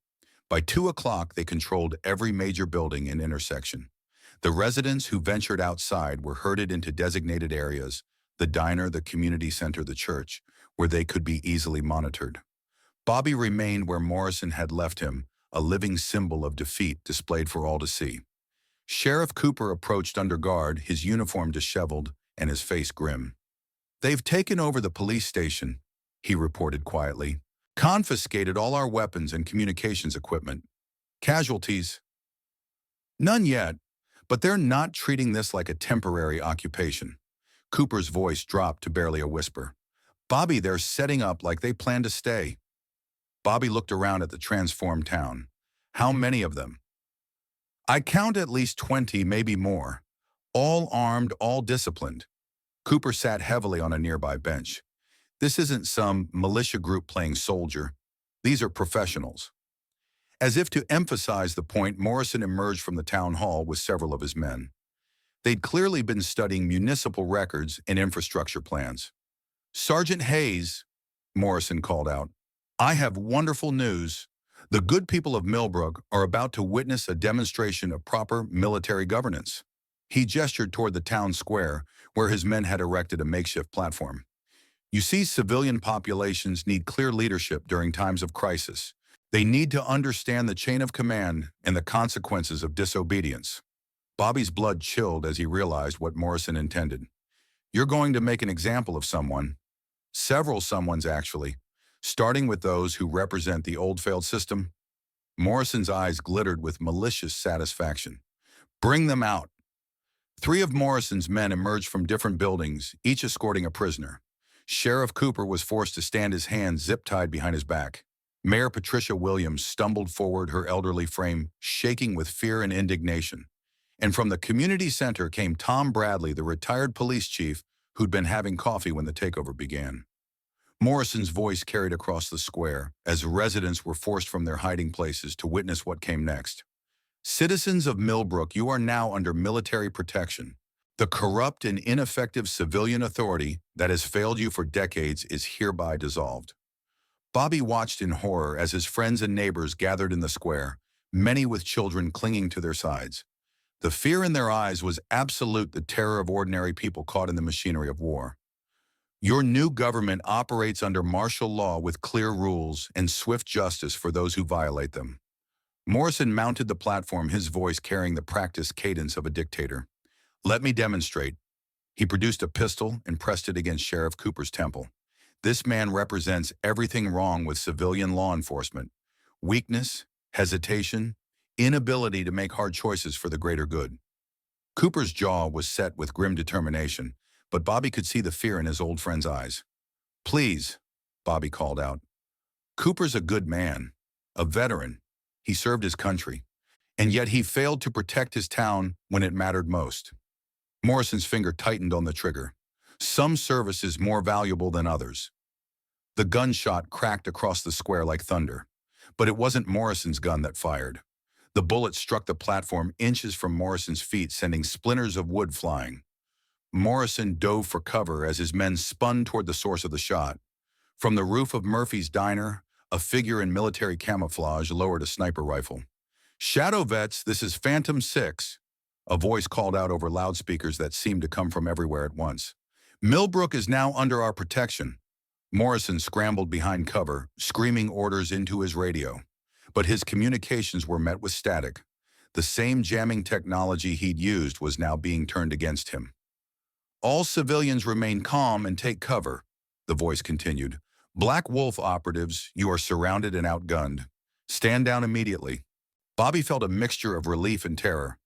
By 2 o'clock, they controlled every major building and intersection. The residents who ventured outside were herded into designated areas, the diner, the community center, the church, where they could be easily monitored. Bobby remained where Morrison had left him, a living symbol of defeat displayed for all to see. Sheriff Cooper approached under guard, his uniform disheveled and his face grim. "They've taken over the police station," he reported quietly. "Confiscated all our weapons and communications equipment. Casualties? None yet, but they're not treating this like a temporary occupation." Cooper's voice dropped to barely a whisper. "Bobby, they're setting up like they plan to stay." Bobby looked around at the transformed town. "How many of them?" "I count at least 20, maybe more. All armed, all disciplined." Cooper sat heavily on a nearby bench. "This isn't some militia group playing soldier. These are professionals." As if to emphasize the point, Morrison emerged from the town hall with several of his men. They'd clearly been studying municipal records and infrastructure plans. "Sergeant Hayes," Morrison called out, "I have wonderful news. The good people of Millbrook are about to witness a demonstration of proper military governance." He gestured toward the town square, where his men had erected a makeshift platform. "You see, civilian populations need clear leadership during times of crisis. They need to understand the chain of command and the consequences of disobedience." Bobby's blood chilled as he realized what Morrison intended. "You're going to make an example of someone. Several someones, actually. Starting with those who represent the old failed system." Morrison's eyes glittered with malicious satisfaction. "Bring them out." 3 of Morrison's men emerged from different buildings, each escorting a prisoner. Sheriff Cooper was forced to stand his hands zip-tied behind his back. Mayor Patricia Williams stumbled forward, her elderly frame shaking with fear and indignation. And from the community center came Tom Bradley, the retired police chief who'd been having coffee when the takeover began. Morrison's voice carried across the square as residents were forced from their hiding places to witness what came next. "Citizens of Millbrook, you are now under military protection. The corrupt and ineffective civilian authority that has failed you for decades is hereby dissolved." Bobby watched in horror as his friends and neighbors gathered in the square, many with children clinging to their sides. The fear in their eyes was absolute, the terror of ordinary people caught in the machinery of war. "Your new government operates under martial law with clear rules and swift justice for those who violate them." Morrison mounted the platform, his voice carrying the practiced cadence of a dictator. "Let me demonstrate." He produced a pistol and pressed it against Sheriff Cooper's temple. "This man represents everything wrong with civilian law enforcement: weakness, hesitation, inability to make hard choices for the greater good." Cooper's jaw was set with grim determination, but Bobby could see the fear in his old friend's eyes. "Please," Bobby called out. "Cooper's a good man, a veteran. He served his country, and yet he failed to protect his town when it mattered most." Morrison's finger tightened on the trigger. "Some service is more valuable than others." The gunshot cracked across the square like thunder, but it wasn't Morrison's gun that fired. The bullet struck the platform inches from Morrison's feet, sending splinters of wood flying. Morrison dove for cover as his men spun toward the source of the shot. From the roof of Murphy's Diner, a figure in military camouflage lowered a sniper rifle. "Shadow vets, this is Phantom 6, a voice called out over loudspeakers that seemed to come from everywhere at once. "Millbrook is now under our protection." Morrison scrambled behind cover, screaming orders into his radio. But his communications were met with static. The same jamming technology he'd used was now being turned against him. "All civilians remain calm and take cover," the voice continued. "Black Wolf operatives, you are surrounded and outgunned. Stand down immediately." Bobby felt a mixture of relief and terror.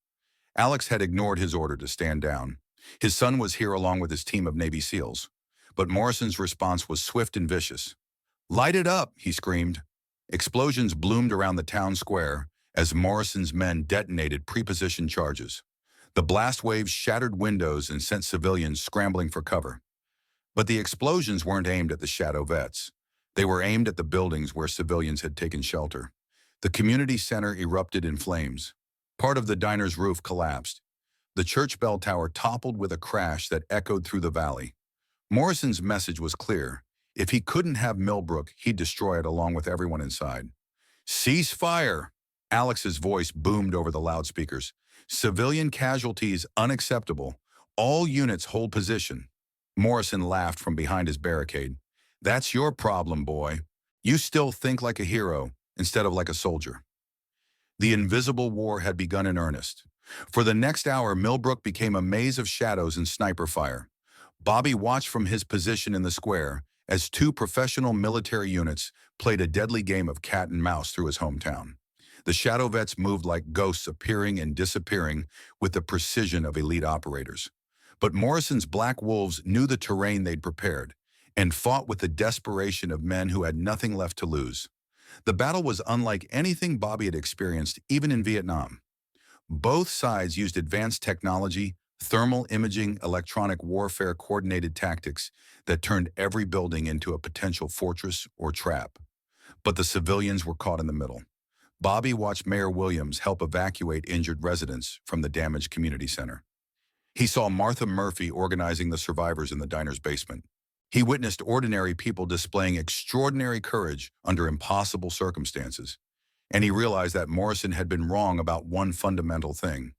Alex had ignored his order to stand down. His son was here along with his team of Navy SEALs. But Morrison's response was swift and vicious. "Light it up," he screamed. Explosions bloomed around the town square as Morrison's men detonated prepositioned charges. The blast waves shattered windows and sent civilians scrambling for cover. But the explosions weren't aimed at the Shadow Vets. They were aimed at the buildings where civilians had taken shelter. The community center erupted in flames. Part of the diner's roof collapsed. The church bell tower toppled with a crash that echoed through the valley. Morrison's message was clear. If he couldn't have Millbrook, he'd destroy it along with everyone inside. "Cease fire!" Alex's voice boomed over the loudspeakers. "Civilian casualties unacceptable. All units hold position." Morrison laughed from behind his barricade. "That's your problem, boy. You still think like a hero instead of like a soldier." The invisible war had begun in earnest. For the next hour, Millbrook became a maze of shadows and sniper fire. Bobby watched from his position in the square as two professional military units played a deadly game of cat and mouse through his hometown. The Shadow Vets moved like ghosts, appearing and disappearing with the precision of elite operators. But Morrison's Black Wolves knew the terrain they'd prepared and fought with the desperation of men who had nothing left to lose. The battle was unlike anything Bobby had experienced, even in Vietnam. Both sides used advanced technology, thermal imaging, electronic warfare, coordinated tactics that turned every building into a potential fortress or trap. But the civilians were caught in the middle. Bobby watched Mayor Williams help evacuate injured residents from the damaged community center. He saw Martha Murphy organizing the survivors in the diner's basement. He witnessed ordinary people displaying extraordinary courage under impossible circumstances. And he realized that Morrison had been wrong about one fundamental thing.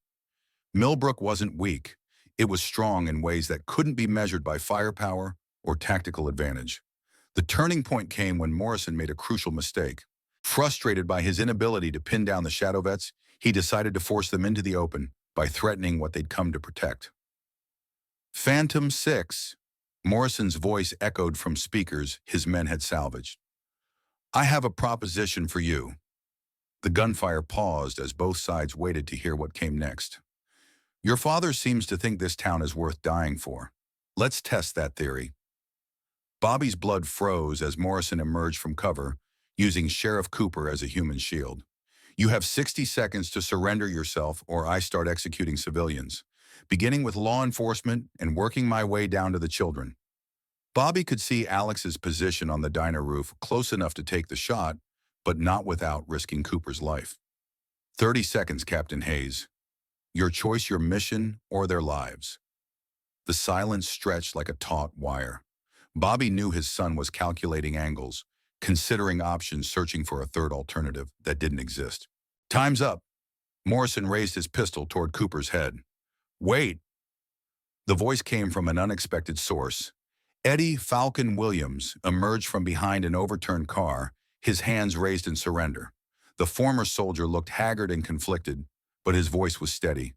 Millbrook wasn't weak. It was strong in ways that couldn't be measured by firepower or tactical advantage. The turning point came when Morrison made a crucial mistake. Frustrated by his inability to pin down the Shadow Vets, he decided to force them into the open by threatening what they'd come to protect. "Phantom 6, Morrison's voice echoed from speakers his men had salvaged. "I have a proposition for you." The gunfire paused as both sides waited to hear what came next. "Your father seems to think this town is worth dying for. Let's test that theory." Bobby's blood froze as Morrison emerged from cover, using Sheriff Cooper as a human shield. "You have 60 seconds to surrender yourself or I start executing civilians, beginning with law enforcement and working my way down to the children." Bobby could see Alex's position on the diner roof close enough to take the shot, but not without risking Cooper's life. 30 seconds, Captain Hayes. Your choice, your mission, or their lives." The silence stretched like a taut wire. Bobby knew his son was calculating angles, considering options, searching for a third alternative that didn't exist. "Time's up." Morrison raised his pistol toward Cooper's head. "Wait." The voice came from an unexpected source. Eddie Falcon Williams emerged from behind an overturned car, his hands raised in surrender. The former soldier looked haggard and conflicted, but his voice was steady.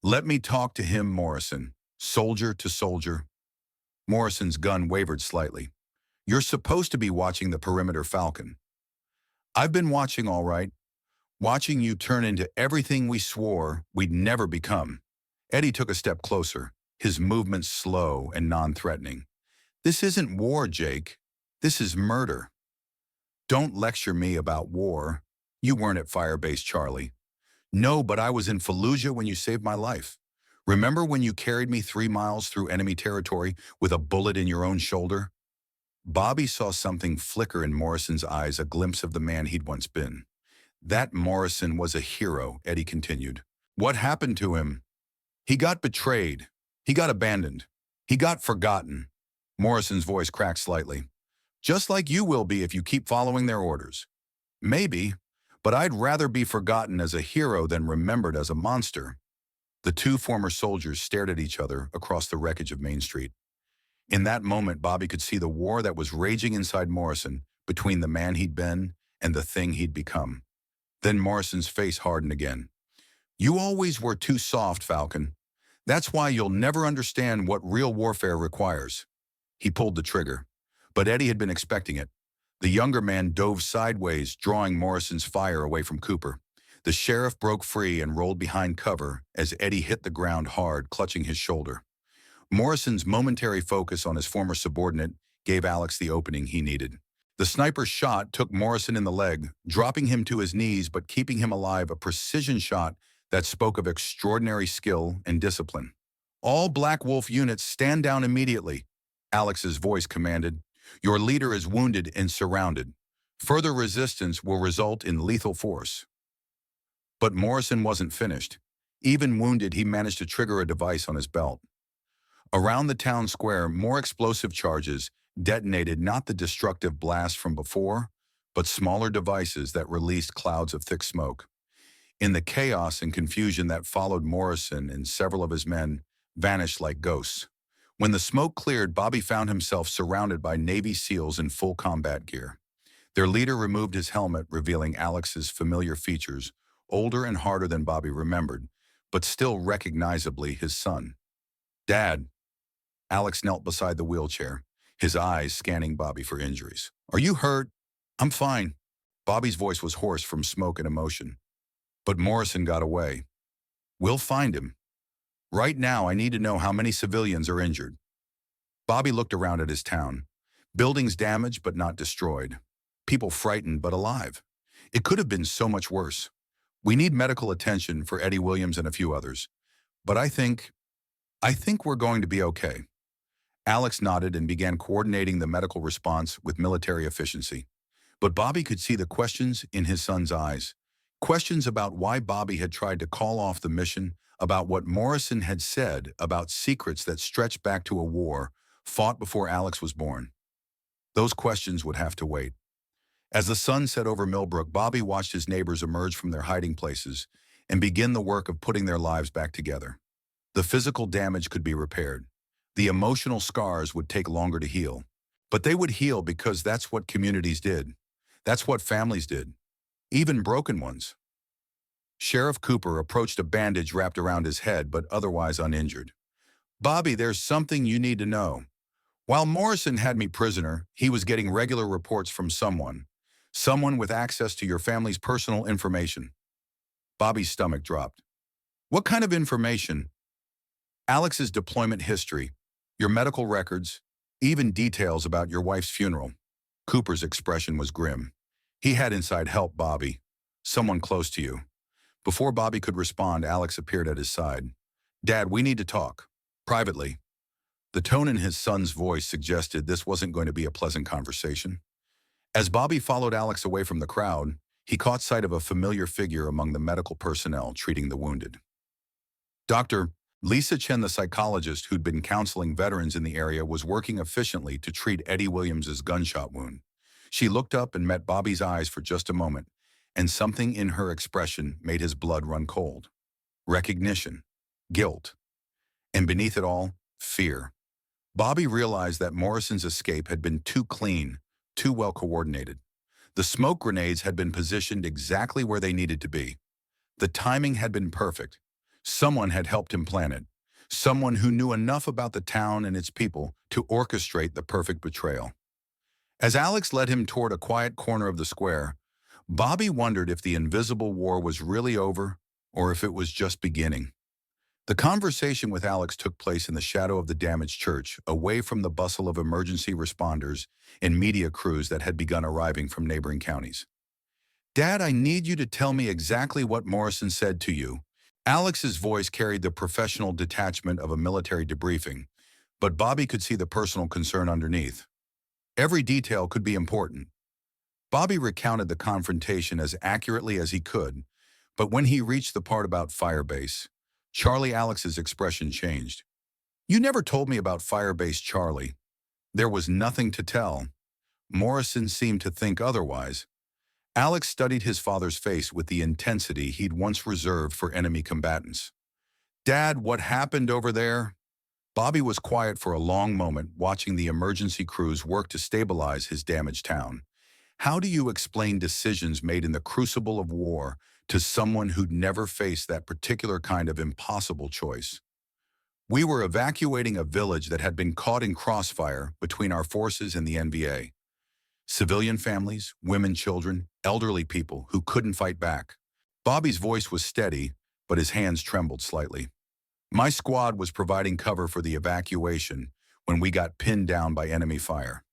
"Let me talk to him, Morrison, soldier to soldier." Morrison's gun wavered slightly. "You're supposed to be watching the perimeter, Falcon." "I've been watching, all right. Watching you turn into everything we swore we'd never become." Eddie took a step closer, his movements slow and non-threatening. "This isn't war, Jake. This is murder." "Don't lecture me about war. You weren't at Firebase Charlie." "No, but I was in Fallujah when you saved my life. Remember when you carried me 3 miles through enemy territory with a bullet in your own shoulder?" Bobby saw something flicker in Morrison's eyes, a glimpse of the man he'd once been. "That Morrison was a hero," Eddie continued. "What happened to him?" "He got betrayed. He got abandoned. He got forgotten." Morrison's voice cracked slightly. "Just like you will be if you keep following their orders." "Maybe, but I'd rather be forgotten as a hero than remembered as a monster." The two former soldiers stared at each other across the wreckage of Main Street. In that moment, Bobby could see the war that was raging inside Morrison between the man he'd been and the thing he'd become. Then Morrison's face hardened again. "You always were too soft, Falcon. That's why you'll never understand what real warfare requires." He pulled the trigger, but Eddie had been expecting it. The younger man dove sideways, drawing Morrison's fire away from Cooper. The sheriff broke free and rolled behind cover as Eddie hit the ground hard, clutching his shoulder. Morrison's momentary focus on his former subordinate gave Alex the opening he needed. The sniper's shot took Morrison in the leg, dropping him to his knees but keeping him alive, a precision shot that spoke of extraordinary skill and discipline. "All Black Wolf units stand down immediately," Alex's voice commanded. "Your leader is wounded and surrounded. Further resistance will result in lethal force." But Morrison wasn't finished. Even wounded, he managed to trigger a device on his belt. Around the town square, more explosive charges detonated, not the destructive blast from before, but smaller devices that released clouds of thick smoke. In the chaos and confusion that followed, Morrison and several of his men vanished like ghosts. When the smoke cleared, Bobby found himself surrounded by Navy SEALs in full combat gear. Their leader removed his helmet, revealing Alex's familiar features, older and harder than Bobby remembered, but still recognizably his son. "Dad." Alex knelt beside the wheelchair, his eyes scanning Bobby for injuries. "Are you hurt?" "I'm fine." Bobby's voice was hoarse from smoke and emotion. "But Morrison got away." "We'll find him. Right now, I need to know how many civilians are injured." Bobby looked around at his town. Buildings damaged but not destroyed. People frightened but alive. It could have been so much worse. "We need medical attention for Eddie Williams and a few others. But I think we're going to be okay." Alex nodded and began coordinating the medical response with military efficiency. But Bobby could see the questions in his son's eyes. Questions about why Bobby had tried to call off the mission, about what Morrison had said, about secrets that stretched back to a war fought before Alex was born. Those questions would have to wait. As the sun set over Millbrook, Bobby watched his neighbors emerge from their hiding places and begin the work of putting their lives back together. The physical damage could be repaired. The emotional scars would take longer to heal. But they would heal because that's what communities did. That's what families did. Even broken ones. Sheriff Cooper approached, a bandage wrapped around his head but otherwise uninjured. "Bobby, there's something you need to know. While Morrison had me prisoner, he was getting regular reports from someone with access to your family's personal information." Bobby's stomach dropped. "What kind of information?" "Alex's deployment history, your medical records, even details about your wife's funeral." Cooper's expression was grim. "He had inside help, Bobby. Someone close to you." Before Bobby could respond, Alex appeared at his side. "Dad, we need to talk. Privately." The tone in his son's voice suggested this wasn't going to be a pleasant conversation. As Bobby followed Alex away from the crowd, he caught sight of a familiar figure among the medical personnel treating the wounded. Dr. Lisa Chen, the psychologist who'd been counseling veterans in the area, was working efficiently to treat Eddie Williams's gunshot wound. She looked up and met Bobby's eyes for just a moment, and something in her expression made his blood run cold. Recognition, guilt, and beneath it all, fear. Bobby realized that Morrison's escape had been too clean, too well coordinated. The smoke grenades had been positioned exactly where they needed to be. The timing had been perfect. Someone had helped him plan it. Someone who knew enough about the town and its people to orchestrate the perfect betrayal. As Alex led him toward a quiet corner of the square, Bobby wondered if the invisible war was really over or if it was just beginning. The conversation with Alex took place in the shadow of the damaged church, away from the bustle of emergency responders and media crews that had begun arriving from neighboring counties. "Dad, I need you to tell me exactly what Morrison said to you." Alex's voice carried the professional detachment of a military debriefing, but Bobby could see the personal concern underneath. Every detail could be important. Bobby recounted the confrontation as accurately as he could, but when he reached the part about Firebase, Charlie Alex's expression changed. "You never told me about Firebase, Charlie." There was nothing to tell. Morrison seemed to think otherwise. Alex studied his father's face with the intensity he'd once reserved for enemy combatants. "Dad, what happened over there?" Bobby was quiet for a long moment, watching the emergency crews work to stabilize his damaged town. How do you explain decisions made in the crucible of war to someone who'd never faced that particular kind of impossible choice? "We were evacuating a village that had been caught in crossfire between our forces and the NBA. Civilian families, women, children, elderly people who couldn't fight back." Bobby's voice was steady, but his hands trembled slightly. "My squad was providing cover for the evacuation when we got pinned down by enemy fire."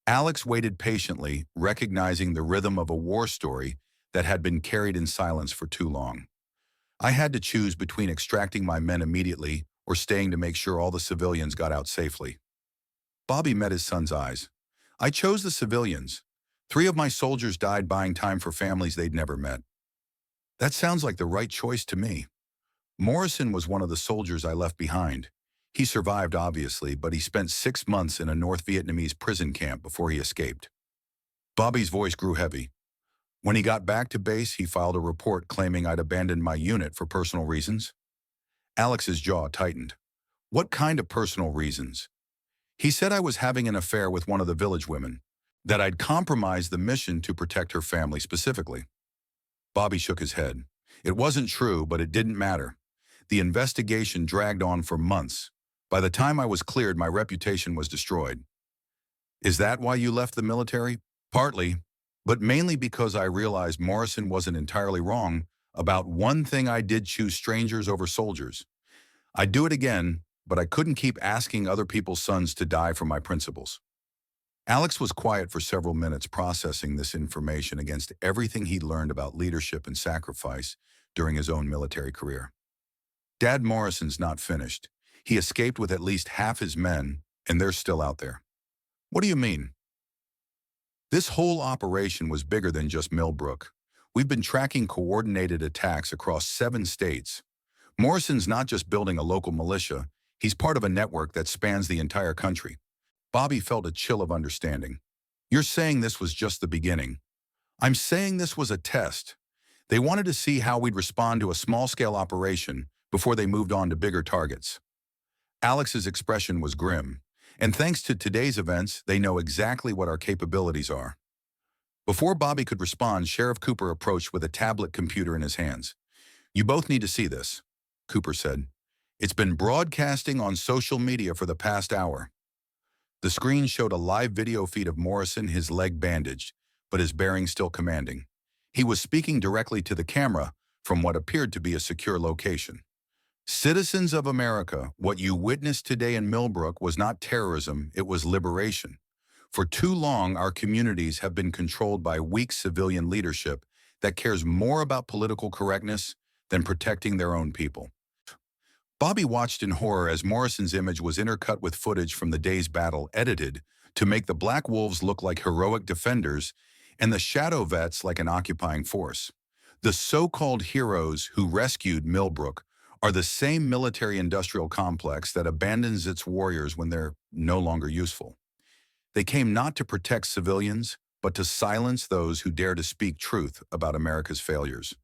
Alex waited patiently, recognizing the rhythm of a war story that had been carried in silence for too long. I had to choose between extracting my men immediately or staying to make sure all the civilians got out safely. Bobby met his son's eyes. I chose the civilians. 3 of my soldiers died buying time for families they'd never met. That sounds like the right choice to me. Morrison was one of the soldiers I left behind. He survived, obviously, but he spent 6 months in a North Vietnamese prison camp before he escaped. Bobby's voice grew heavy. When he got back to base, he filed a report claiming I'd abandoned my unit for personal reasons. Alex's jaw tightened. What kind of personal reasons? He said I was having an affair with one of the village women, that I'd compromised the mission to protect her family specifically. Bobby shook his head. It wasn't true, but it didn't matter. The investigation dragged on for months. By the time I was cleared, my reputation was destroyed. Is that why you left the military? Partly, but mainly because I realized Morrison wasn't entirely wrong about one thing. I did choose strangers over soldiers. I'd do it again, but I couldn't keep asking other people's sons to die for my principles. Alex was quiet for several minutes, processing this information against everything he'd learned about leadership and sacrifice during his own military career. Dad Morrison's not finished. He escaped with at least half his men, and they're still out there. What do you mean? This whole operation was bigger than just Millbrook. We've been tracking coordinated attacks across 7 states. Morrison's not just building a local militia, he's part of a network that spans the entire country. Bobby felt a chill of understanding. You're saying this was just the beginning. I'm saying this was a test. They wanted to see how we'd respond to a small-scale operation before they moved on to bigger targets. Alex's expression was grim, and thanks to today's events, they know exactly what our capabilities are. Before Bobby could respond, Sheriff Cooper approached with a tablet computer in his hands. You both need to see this, Cooper said. It's been broadcasting on social media for the past hour. The screen showed a live video feed of Morrison, his leg bandaged, but his bearing still commanding. He was speaking directly to the camera from what appeared to be a secure location. Citizens of America, what you witnessed today in Millbrook was not terrorism, it was liberation. For too long, our communities have been controlled by weak civilian leadership that cares more about political correctness than protecting their own people. Bobby watched in horror as Morrison's image was intercut with footage from the day's battle, edited to make the Black Wolves look like heroic defenders and the Shadow Vets like an occupying force. The so-called heroes who rescued Millbrook are the same military-industrial complex that abandons its warriors when they're no longer useful. They came not to protect civilians, but to silence those who dare to speak truth about America's failures.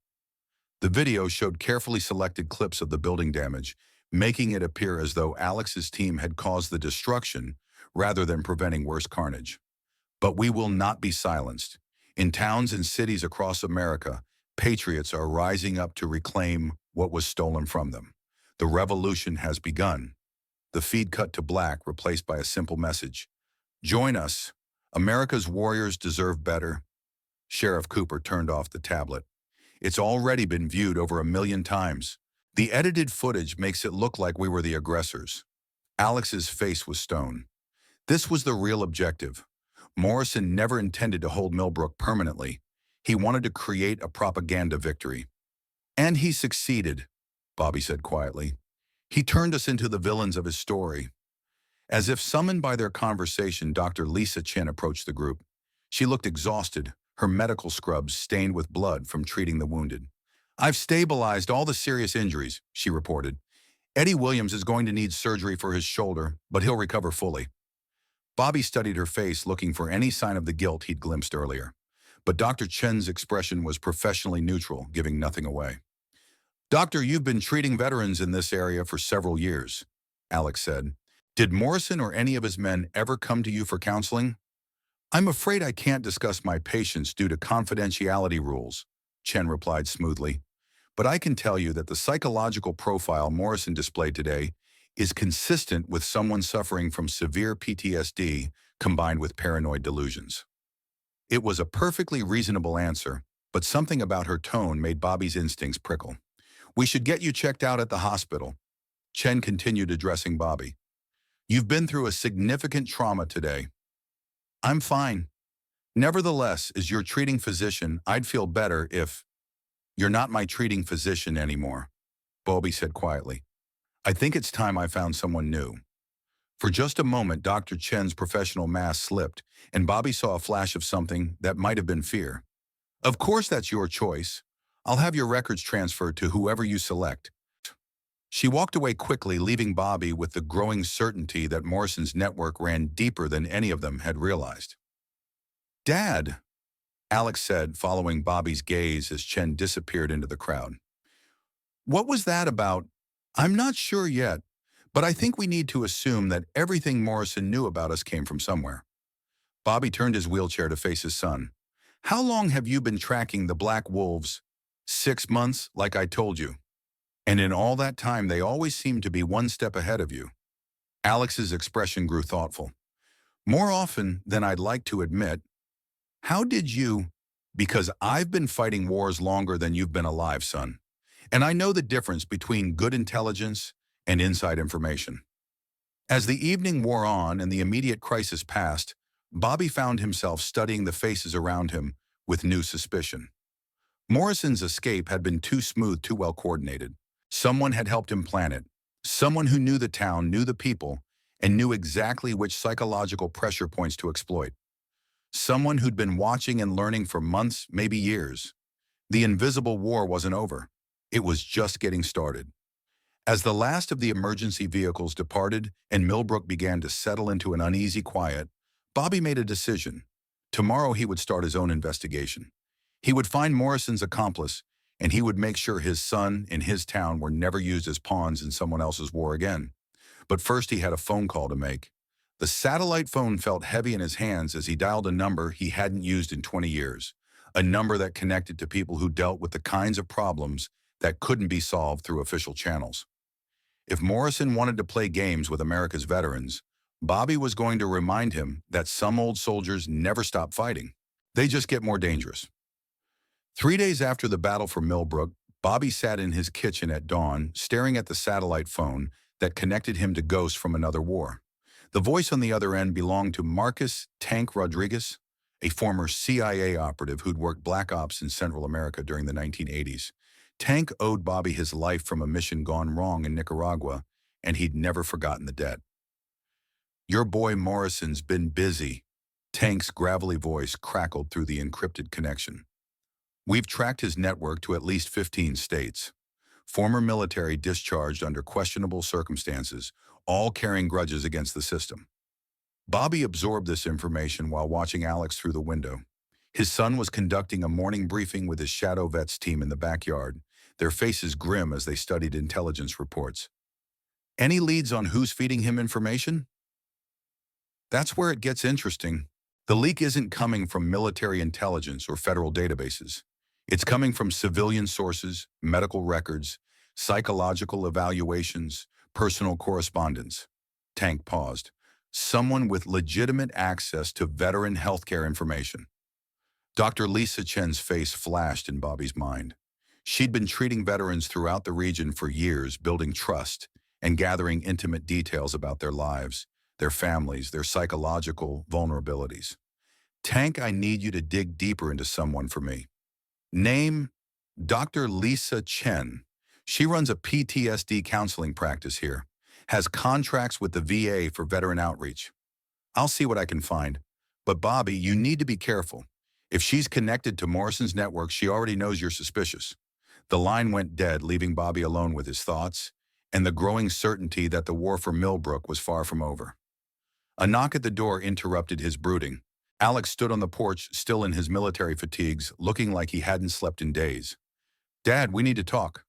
The video showed carefully selected clips of the building damage, making it appear as though Alex's team had caused the destruction rather than preventing worse carnage. But we will not be silenced. In towns and cities across America, patriots are rising up to reclaim what was stolen from them. The revolution has begun. The feed cut to black, replaced by a simple message. Join us. America's warriors deserve better. Sheriff Cooper turned off the tablet. It's already been viewed over 1 million times. The edited footage makes it look like we were the aggressors. Alex's face was stone. This was the real objective. Morrison never intended to hold Millbrook permanently. He wanted to create a propaganda victory. And he succeeded, Bobby said quietly. He turned us into the villains of his story. As if summoned by their conversation, Dr. Lisa Chin approached the group. She looked exhausted, her medical scrubs stained with blood from treating the wounded. I've stabilized all the serious injuries, she reported. Eddie Williams is going to need surgery for his shoulder, but he'll recover fully. Bobby studied her face, looking for any sign of the guilt he'd glimpsed earlier. But Dr. Chen's expression was professionally neutral, giving nothing away. Doctor, you've been treating veterans in this area for several years, Alex said. Did Morrison or any of his men ever come to you for counseling? I'm afraid I can't discuss my patients due to confidentiality rules, Chen replied smoothly. But I can tell you that the psychological profile Morrison displayed today is consistent with someone suffering from severe PTSD combined with paranoid delusions. It was a perfectly reasonable answer, but something about her tone made Bobby's instincts prickle. We should get you checked out at the hospital. Chen continued addressing Bobby. You've been through a significant trauma today. I'm fine. Nevertheless, as your treating physician, I'd feel better if You're not my treating physician anymore, Bobby said quietly. I think it's time I found someone new. For just a moment, Dr. Chen's professional mask slipped, and Bobby saw a flash of something that might have been fear. Of course that's your choice. I'll have your records transferred to whoever you select. She walked away quickly, leaving Bobby with the growing certainty that Morrison's network ran deeper than any of them had realized. Dad, Alex said, following Bobby's gaze as Chen disappeared into the crowd. What was that about? I'm not sure yet, but I think we need to assume that everything Morrison knew about us came from somewhere. Bobby turned his wheelchair to face his son. How long have you been tracking the Black Wolves? 6 months, like I told you. And in all that time, they always seemed to be one step ahead of you. Alex's expression grew thoughtful. More often than I'd like to admit. How did you? Because I've been fighting wars longer than you've been alive, son. And I know the difference between good intelligence and inside information. As the evening wore on and the immediate crisis passed, Bobby found himself studying the faces around him with new suspicion. Morrison's escape had been too smooth, too well coordinated. Someone had helped him plan it. Someone who knew the town, knew the people, and knew exactly which psychological pressure points to exploit. Someone who'd been watching and learning for months, maybe years. The invisible war wasn't over. It was just getting started. As the last of the emergency vehicles departed and Millbrook began to settle into an uneasy quiet, Bobby made a decision. Tomorrow he would start his own investigation. He would find Morrison's accomplice, and he would make sure his son and his town were never used as pawns in someone else's war again. But first he had a phone call to make. The satellite phone felt heavy in his hands as he dialed a number he hadn't used in 20 years, a number that connected to people who dealt with the kinds of problems that couldn't be solved through official channels. If Morrison wanted to play games with America's veterans, Bobby was going to remind him that some old soldiers never stop fighting. They just get more dangerous. 3 days after the battle for Millbrook, Bobby sat in his kitchen at dawn, staring at the satellite phone that connected him to ghosts from another war. The voice on the other end belonged to Marcus "Tank" Rodriguez, a former CIA operative who'd worked Black Ops in Central America during the 1980s. Tank owed Bobby his life from a mission gone wrong in Nicaragua, and he'd never forgotten the debt. Your boy Morrison's been busy. Tank's gravelly voice crackled through the encrypted connection. We've tracked his network to at least 15 states. Former military discharged under questionable circumstances, all carrying grudges against the system. Bobby absorbed this information while watching Alex through the window. His son was conducting a morning briefing with his Shadow Vets team in the backyard, their faces grim as they studied intelligence reports. Any leads on who's feeding him information? That's where it gets interesting. The leak isn't coming from military intelligence or federal databases. It's coming from civilian sources, medical records, psychological evaluations, personal correspondence. Tank paused. Someone with legitimate access to veteran healthcare information. Dr. Lisa Chen's face flashed in Bobby's mind. She'd been treating veterans throughout the region for years, building trust and gathering intimate details about their lives, their families, their psychological vulnerabilities. Tank, I need you to dig deeper into someone for me. Name, Dr. Lisa Chen. She runs a PTSD counseling practice here, has contracts with the VA for veteran outreach. I'll see what I can find. But Bobby, you need to be careful. If she's connected to Morrison's network, she already knows you're suspicious. The line went dead, leaving Bobby alone with his thoughts and the growing certainty that the war for Millbrook was far from over. A knock at the door interrupted his brooding. Alex stood on the porch, still in his military fatigues, looking like he hadn't slept in days. Dad, we need to talk.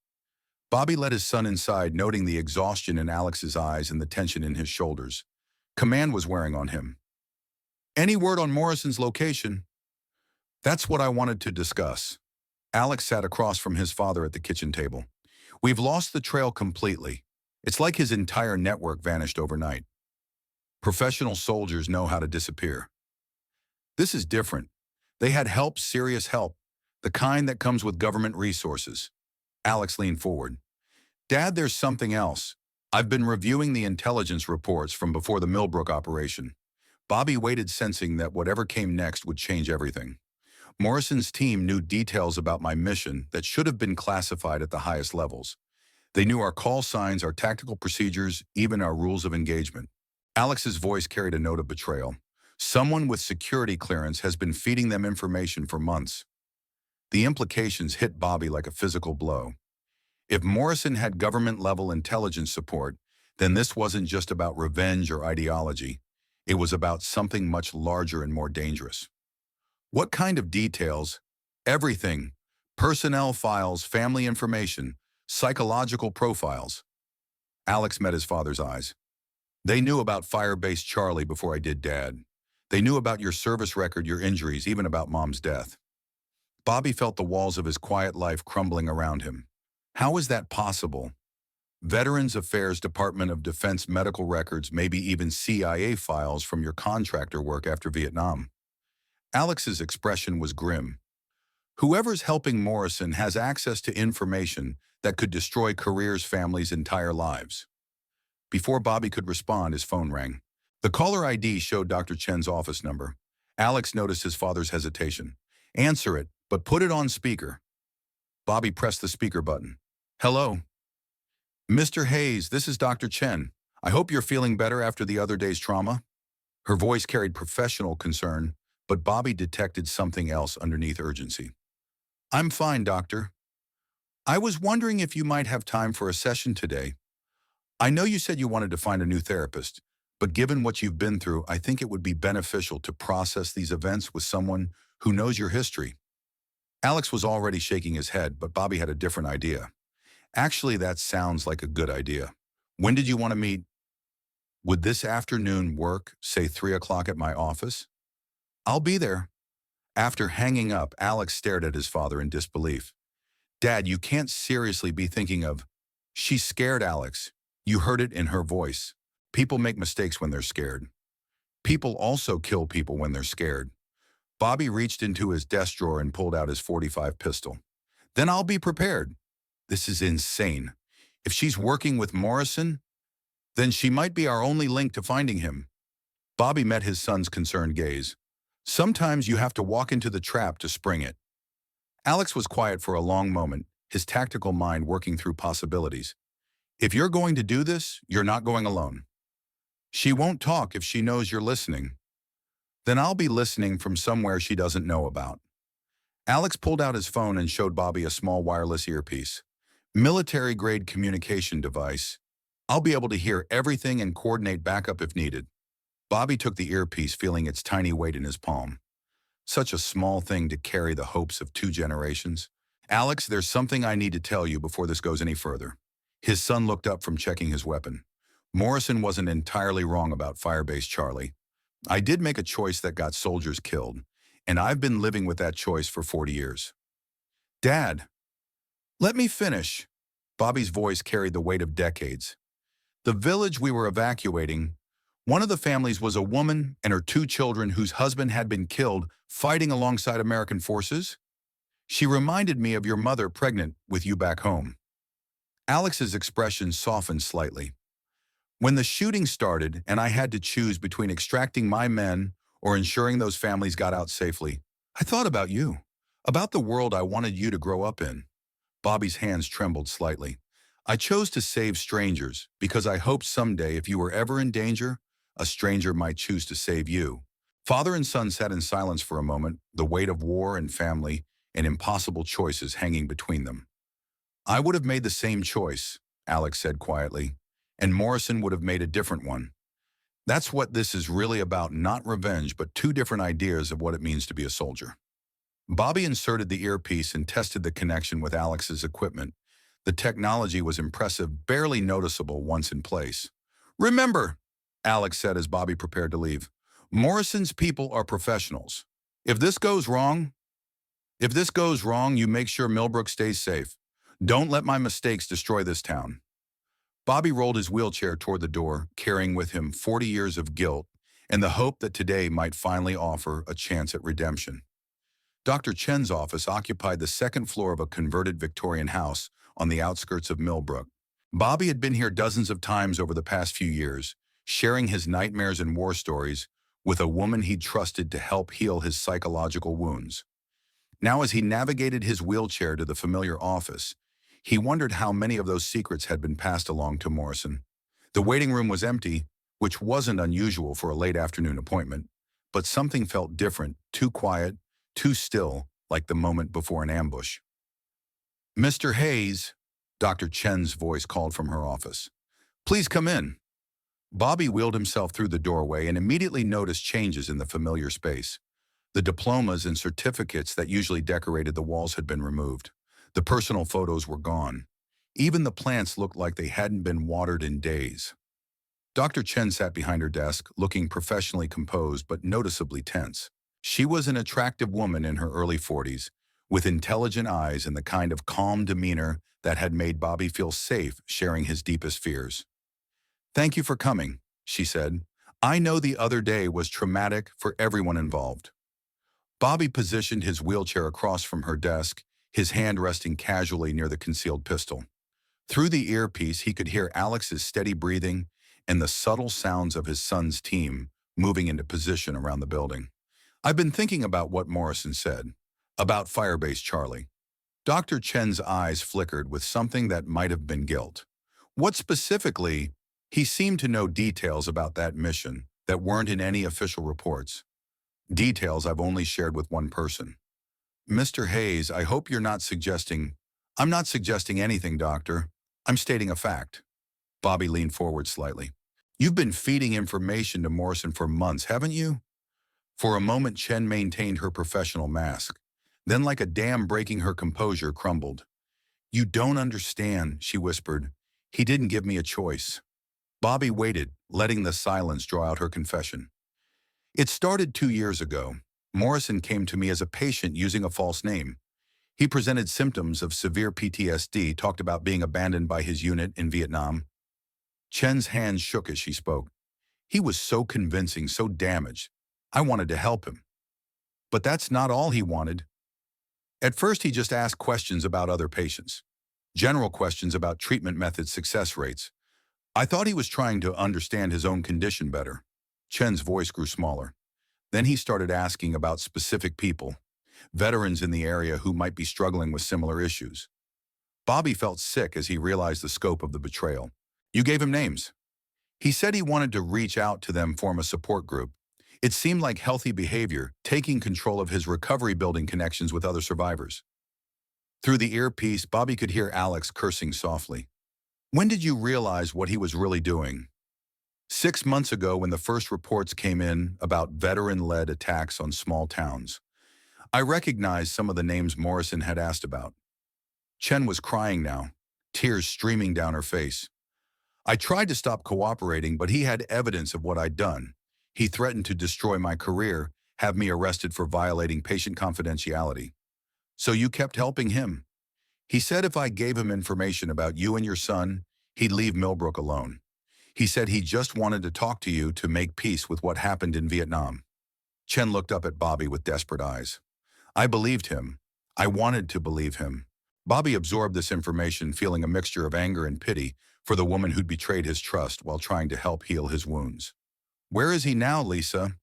Bobby led his son inside, noting the exhaustion in Alex's eyes and the tension in his shoulders. Command was wearing on him. Any word on Morrison's location? That's what I wanted to discuss. Alex sat across from his father at the kitchen table. We've lost the trail completely. It's like his entire network vanished overnight. Professional soldiers know how to disappear. This is different. They had help, serious help, the kind that comes with government resources. Alex leaned forward. Dad, there's something else. I've been reviewing the intelligence reports from before the Millbrook operation. Bobby waited, sensing that whatever came next would change everything. Morrison's team knew details about my mission that should have been classified at the highest levels. They knew our call signs, our tactical procedures, even our rules of engagement. Alex's voice carried a note of betrayal. Someone with security clearance has been feeding them information for months. The implications hit Bobby like a physical blow. If Morrison had government-level intelligence support, then this wasn't just about revenge or ideology. It was about something much larger and more dangerous. What kind of details? Everything. Personnel files, family information, psychological profiles. Alex met his father's eyes. They knew about Firebase Charlie before I did, Dad. They knew about your service record, your injuries, even about Mom's death. Bobby felt the walls of his quiet life crumbling around him. How is that possible? Veterans Affairs Department of Defense medical records, maybe even CIA files from your contractor work after Vietnam. Alex's expression was grim. Whoever's helping Morrison has access to information that could destroy careers, families, entire lives. Before Bobby could respond, his phone rang. The caller ID showed Dr. Chen's office number. Alex noticed his father's hesitation. Answer it, but put it on speaker. Bobby pressed the speaker button. Hello. Mr. Hayes, this is Dr. Chen. I hope you're feeling better after the other day's trauma. Her voice carried professional concern, but Bobby detected something else underneath urgency. I'm fine, doctor. I was wondering if you might have time for a session today. I know you said you wanted to find a new therapist, but given what you've been through, I think it would be beneficial to process these events with someone who knows your history. Alex was already shaking his head, but Bobby had a different idea. Actually, that sounds like a good idea. When did you want to meet? Would this afternoon work, say 3 o'clock at my office? I'll be there. After hanging up, Alex stared at his father in disbelief. Dad, you can't seriously be thinking of... She's scared, Alex. You heard it in her voice. People make mistakes when they're scared. People also kill people when they're scared. Bobby reached into his desk drawer and pulled out his .45 pistol. Then I'll be prepared. This is insane. If she's working with Morrison, then she might be our only link to finding him. Bobby met his son's concerned gaze. Sometimes you have to walk into the trap to spring it. Alex was quiet for a long moment, his tactical mind working through possibilities. If you're going to do this, you're not going alone. She won't talk if she knows you're listening. Then I'll be listening from somewhere she doesn't know about. Alex pulled out his phone and showed Bobby a small wireless earpiece. Military-grade communication device. I'll be able to hear everything and coordinate backup if needed. Bobby took the earpiece, feeling its tiny weight in his palm. Such a small thing to carry the hopes of 2 generations. Alex, there's something I need to tell you before this goes any further. His son looked up from checking his weapon. Morrison wasn't entirely wrong about Firebase Charlie. I did make a choice that got soldiers killed, and I've been living with that choice for 40 years. Dad, let me finish. Bobby's voice carried the weight of decades. The village we were evacuating, one of the families was a woman and her 2 children whose husband had been killed fighting alongside American forces. She reminded me of your mother pregnant with you back home. Alex's expression softened slightly. When the shooting started and I had to choose between extracting my men or ensuring those families got out safely, I thought about you, about the world I wanted you to grow up in. Bobby's hands trembled slightly. I chose to save strangers because I hoped someday if you were ever in danger, a stranger might choose to save you. Father and son sat in silence for a moment, the weight of war and family and impossible choices hanging between them. I would have made the same choice, Alex said quietly, and Morrison would have made a different one. That's what this is really about, not revenge, but 2 different ideas of what it means to be a soldier. Bobby inserted the earpiece and tested the connection with Alex's equipment. The technology was impressive, barely noticeable once in place. Remember, Alex said as Bobby prepared to leave, Morrison's people are professionals. If this goes wrong, you make sure Millbrook stays safe. Don't let my mistakes destroy this town. Bobby rolled his wheelchair toward the door, carrying with him 40 years of guilt and the hope that today might finally offer a chance at redemption. Dr. Chen's office occupied the 2nd floor of a converted Victorian house on the outskirts of Millbrook. Bobby had been here dozens of times over the past few years, sharing his nightmares and war stories with a woman he'd trusted to help heal his psychological wounds. Now, as he navigated his wheelchair to the familiar office, he wondered how many of those secrets had been passed along to Morrison. The waiting room was empty, which wasn't unusual for a late afternoon appointment, but something felt different, too quiet, too still, like the moment before an ambush. "Mr. Hayes," Dr. Chen's voice called from her office. "Please come in." Bobby wheeled himself through the doorway and immediately noticed changes in the familiar space. The diplomas and certificates that usually decorated the walls had been removed. The personal photos were gone. Even the plants looked like they hadn't been watered in days. Dr. Chen sat behind her desk, looking professionally composed but noticeably tense. She was an attractive woman in her early 40s, with intelligent eyes and the kind of calm demeanor that had made Bobby feel safe sharing his deepest fears. "Thank you for coming," she said. "I know the other day was traumatic for everyone involved." Bobby positioned his wheelchair across from her desk, his hand resting casually near the concealed pistol. Through the earpiece, he could hear Alex's steady breathing and the subtle sounds of his son's team moving into position around the building. "I've been thinking about what Morrison said, about Firebase Charlie." Dr. Chen's eyes flickered with something that might have been guilt. What specifically? He seemed to know details about that mission that weren't in any official reports. Details I've only shared with one person. "Mr. Hayes, I hope you're not suggesting—" "I'm not suggesting anything, Doctor. I'm stating a fact." Bobby leaned forward slightly. "You've been feeding information to Morrison for months, haven't you?" For a moment, Chen maintained her professional mask. Then, like a dam breaking, her composure crumbled. "You don't understand," she whispered. "He didn't give me a choice." Bobby waited, letting the silence draw out her confession. "It started 2 years ago. Morrison came to me as a patient using a false name. He presented symptoms of severe PTSD, talked about being abandoned by his unit in Vietnam." Chen's hands shook as she spoke. "He was so convincing, so damaged. I wanted to help him. But that's not all he wanted. At first, he just asked questions about other patients. General questions about treatment methods, success rates. I thought he was trying to understand his own condition better." Chen's voice grew smaller. "Then he started asking about specific people, veterans in the area who might be struggling with similar issues." Bobby felt sick as he realized the scope of the betrayal. "You gave him names." "He said he wanted to reach out to them, form a support group. It seemed like healthy behavior, taking control of his recovery, building connections with other survivors." Through the earpiece, Bobby could hear Alex cursing softly. "When did you realize what he was really doing?" 6 months ago, when the first reports came in about veteran-led attacks on small towns. I recognized some of the names Morrison had asked about." Chen was crying now, tears streaming down her face. "I tried to stop cooperating, but he had evidence of what I'd done. He threatened to destroy my career, have me arrested for violating patient confidentiality." "So you kept helping him?" "He said if I gave him information about you and your son, he'd leave Millbrook alone. He said he just wanted to talk to you to make peace with what happened in Vietnam." Chen looked up at Bobby with desperate eyes. "I believed him. I wanted to believe him." Bobby absorbed this information, feeling a mixture of anger and pity for the woman who'd betrayed his trust while trying to help heal his wounds. "Where is he now, Lisa?"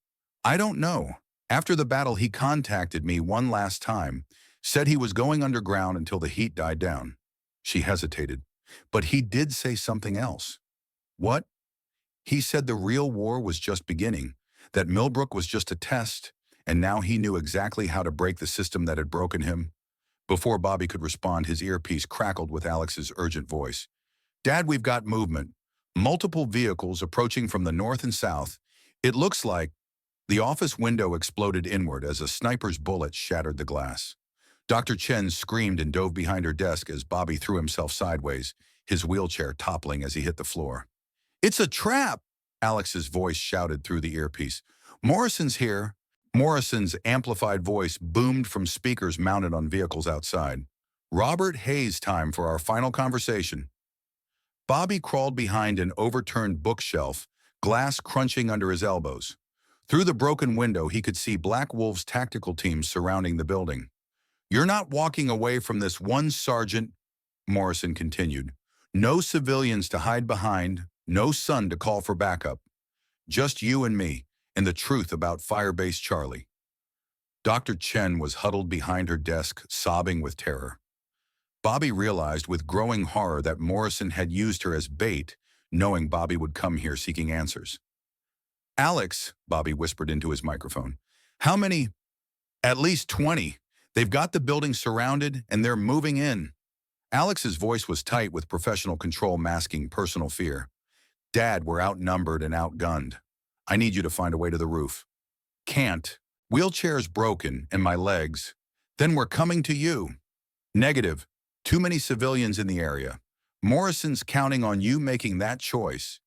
"I don't know. After the battle, he contacted me one last time, said he was going underground until the heat died down." She hesitated. "But he did say something else." "What?" "He said the real war was just beginning, that Millbrook was just a test, and now he knew exactly how to break the system that had broken him." Before Bobby could respond, his earpiece crackled with Alex's urgent voice. "Dad, we've got movement. Multiple vehicles approaching from the north and south. It looks like—" The office window exploded inward as a sniper's bullet shattered the glass. Dr. Chen screamed and dove behind her desk as Bobby threw himself sideways, his wheelchair toppling as he hit the floor. "It's a trap!" Alex's voice shouted through the earpiece. "Morrison's here." Morrison's amplified voice boomed from speakers mounted on vehicles outside. "Robert Hayes, time for our final conversation." Bobby crawled behind an overturned bookshelf, glass crunching under his elbows. Through the broken window, he could see Black Wolf's tactical teams surrounding the building. "You're not walking away from this one, Sergeant," Morrison continued. "No civilians to hide behind, no son to call for backup. Just you and me, and the truth about Firebase Charlie." Dr. Chen was huddled behind her desk, sobbing with terror. Bobby realized with growing horror that Morrison had used her as bait, knowing Bobby would come here seeking answers. "Alex," Bobby whispered into his microphone, "how many?" "At least 20. They've got the building surrounded and they're moving in." Alex's voice was tight with professional control masking personal fear. "Dad, we're outnumbered and outgunned. I need you to find a way to the roof." "Can't. Wheelchair's broken and my legs." "Then we're coming to you." "Negative. Too many civilians in the area. Morrison's counting on you making that choice."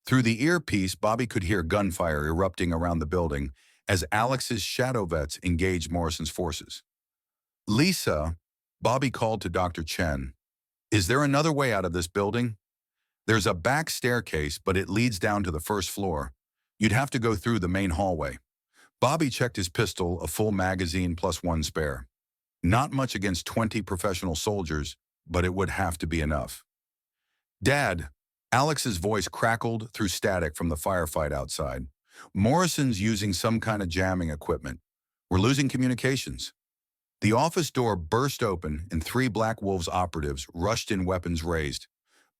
Through the earpiece, Bobby could hear gunfire erupting around the building as Alex's shadow vets engaged Morrison's forces. "Lisa," Bobby called to Dr. Chen, "is there another way out of this building?" "There's a back staircase, but it leads down to the first floor. You'd have to go through the main hallway." Bobby checked his pistol, a full magazine plus one spare. Not much against 20 professional soldiers, but it would have to be enough. "Dad," Alex's voice crackled through static from the firefight outside. "Morrison's using some kind of jamming equipment. We're losing communications." The office door burst open and 3 Black Wolves operatives rushed in, weapons raised.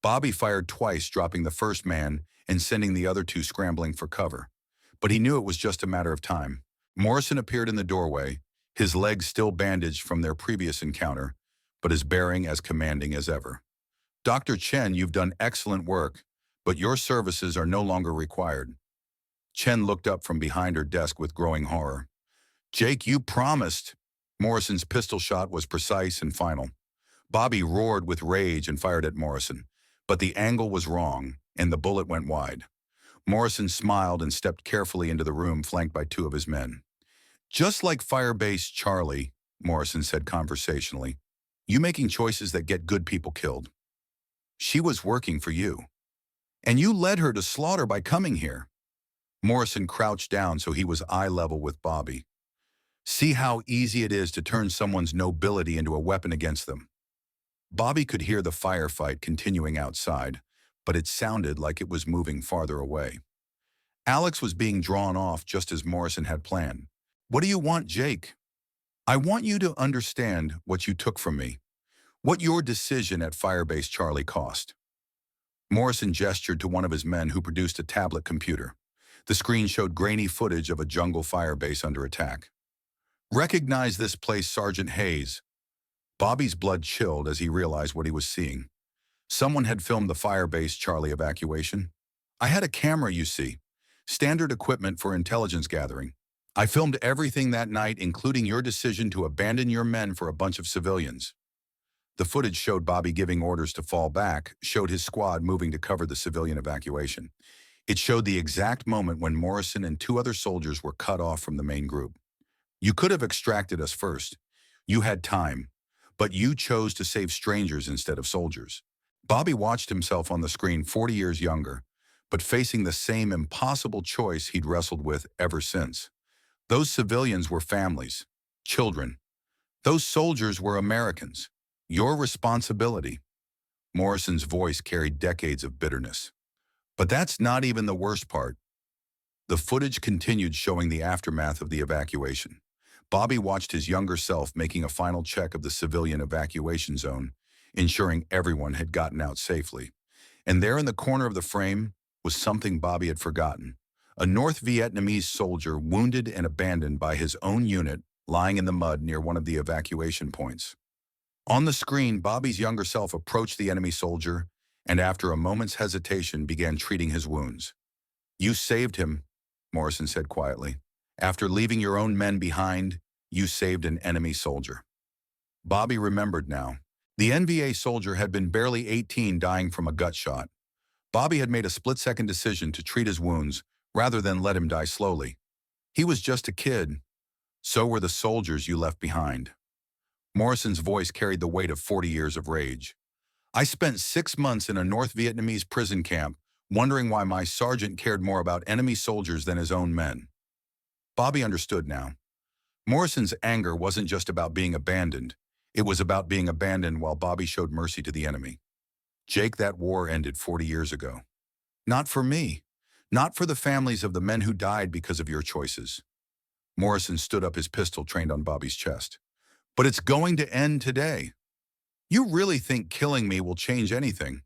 Bobby fired twice, dropping the first man and sending the other 2 scrambling for cover. But he knew it was just a matter of time. Morrison appeared in the doorway, his legs still bandaged from their previous encounter, but his bearing as commanding as ever. "Dr. Chen, you've done excellent work, but your services are no longer required." Chen looked up from behind her desk with growing horror. "Jake, you promised." Morrison's pistol shot was precise and final. Bobby roared with rage and fired at Morrison, but the angle was wrong, and the bullet went wide. Morrison smiled and stepped carefully into the room, flanked by 2 of his men. "Just like Firebase Charlie," Morrison said conversationally, "you making choices that get good people killed. She was working for you. And you led her to slaughter by coming here." Morrison crouched down so he was eye level with Bobby. "See how easy it is to turn someone's nobility into a weapon against them." Bobby could hear the firefight continuing outside, but it sounded like it was moving farther away. Alex was being drawn off just as Morrison had planned. "What do you want, Jake?" "I want you to understand what you took from me, what your decision at Firebase Charlie cost." Morrison gestured to one of his men who produced a tablet computer. The screen showed grainy footage of a jungle firebase under attack. "Recognize this place, Sergeant Hayes." Bobby's blood chilled as he realized what he was seeing. Someone had filmed the Firebase Charlie evacuation. "I had a camera, you see. Standard equipment for intelligence gathering. I filmed everything that night, including your decision to abandon your men for a bunch of civilians." The footage showed Bobby giving orders to fall back, showed his squad moving to cover the civilian evacuation. It showed the exact moment when Morrison and 2 other soldiers were cut off from the main group. "You could have extracted us first. You had time. But you chose to save strangers instead of soldiers." Bobby watched himself on the screen 40 years younger, but facing the same impossible choice he'd wrestled with ever since. Those civilians were families, children. Those soldiers were Americans. Your responsibility. Morrison's voice carried decades of bitterness. But that's not even the worst part. The footage continued, showing the aftermath of the evacuation. Bobby watched his younger self making a final check of the civilian evacuation zone, ensuring everyone had gotten out safely. And there in the corner of the frame was something Bobby had forgotten. A North Vietnamese soldier wounded and abandoned by his own unit, lying in the mud near one of the evacuation points. On the screen, Bobby's younger self approached the enemy soldier and after a moment's hesitation began treating his wounds. "You saved him," Morrison said quietly. "After leaving your own men behind, you saved an enemy soldier." Bobby remembered now. The NVA soldier had been barely 18, dying from a gut shot. Bobby had made a split-second decision to treat his wounds rather than let him die slowly. He was just a kid. So were the soldiers you left behind. Morrison's voice carried the weight of 40 years of rage. "I spent 6 months in a North Vietnamese prison camp, wondering why my sergeant cared more about enemy soldiers than his own men." Bobby understood now. Morrison's anger wasn't just about being abandoned. It was about being abandoned while Bobby showed mercy to the enemy. "Jake, that war ended 40 years ago. Not for me. Not for the families of the men who died because of your choices. Morrison stood up, his pistol trained on Bobby's chest. But it's going to end today. You really think killing me will change anything?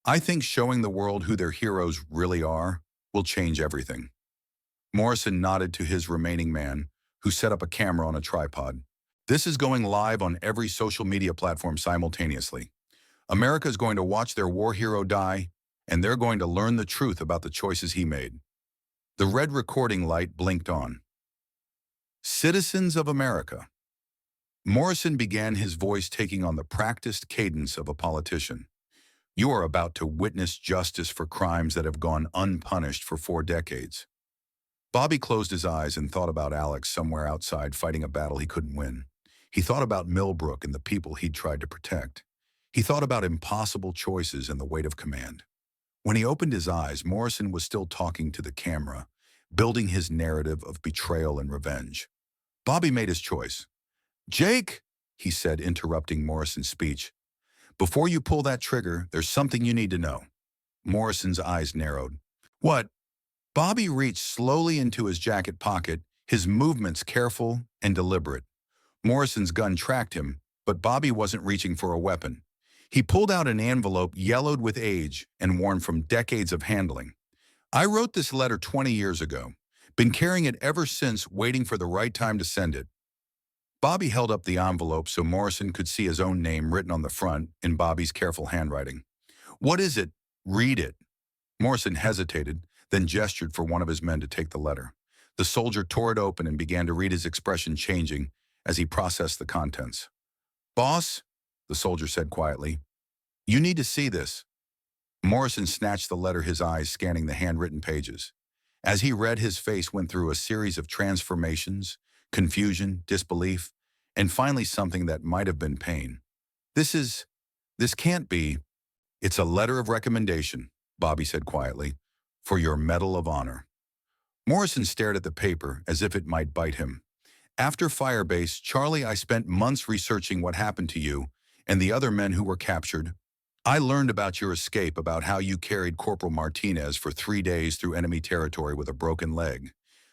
I think showing the world who their heroes really are will change everything. Morrison nodded to his remaining man, who set up a camera on a tripod. This is going live on every social media platform simultaneously. America is going to watch their war hero die, and they're going to learn the truth about the choices he made. The red recording light blinked on. Citizens of America. Morrison began, his voice taking on the practiced cadence of a politician. You are about to witness justice for crimes that have gone unpunished for 4 decades. Bobby closed his eyes and thought about Alex somewhere outside fighting a battle he couldn't win. He thought about Millbrook and the people he'd tried to protect. He thought about impossible choices and the weight of command. When he opened his eyes, Morrison was still talking to the camera, building his narrative of betrayal and revenge. Bobby made his choice. Jake, he said, interrupting Morrison's speech, before you pull that trigger, there's something you need to know. Morrison's eyes narrowed. What? Bobby reached slowly into his jacket pocket, his movements careful and deliberate. Morrison's gun tracked him, but Bobby wasn't reaching for a weapon. He pulled out an envelope yellowed with age and worn from decades of handling. I wrote this letter 20 years ago. Been carrying it ever since, waiting for the right time to send it. Bobby held up the envelope so Morrison could see his own name written on the front in Bobby's careful handwriting. What is it? Read it. Morrison hesitated, then gestured for one of his men to take the letter. The soldier tore it open and began to read, his expression changing as he processed the contents. Boss, the soldier said quietly, you need to see this. Morrison snatched the letter, his eyes scanning the handwritten pages. As he read, his face went through a series of transformations, confusion, disbelief, and finally something that might have been pain. This can't be. It's a letter of recommendation, Bobby said quietly, for your Medal of Honor. Morrison stared at the paper as if it might bite him. After Firebase, Charlie, I spent months researching what happened to you and the other men who were captured. I learned about your escape, about how you carried Corporal Martinez for 3 days through enemy territory with a broken leg,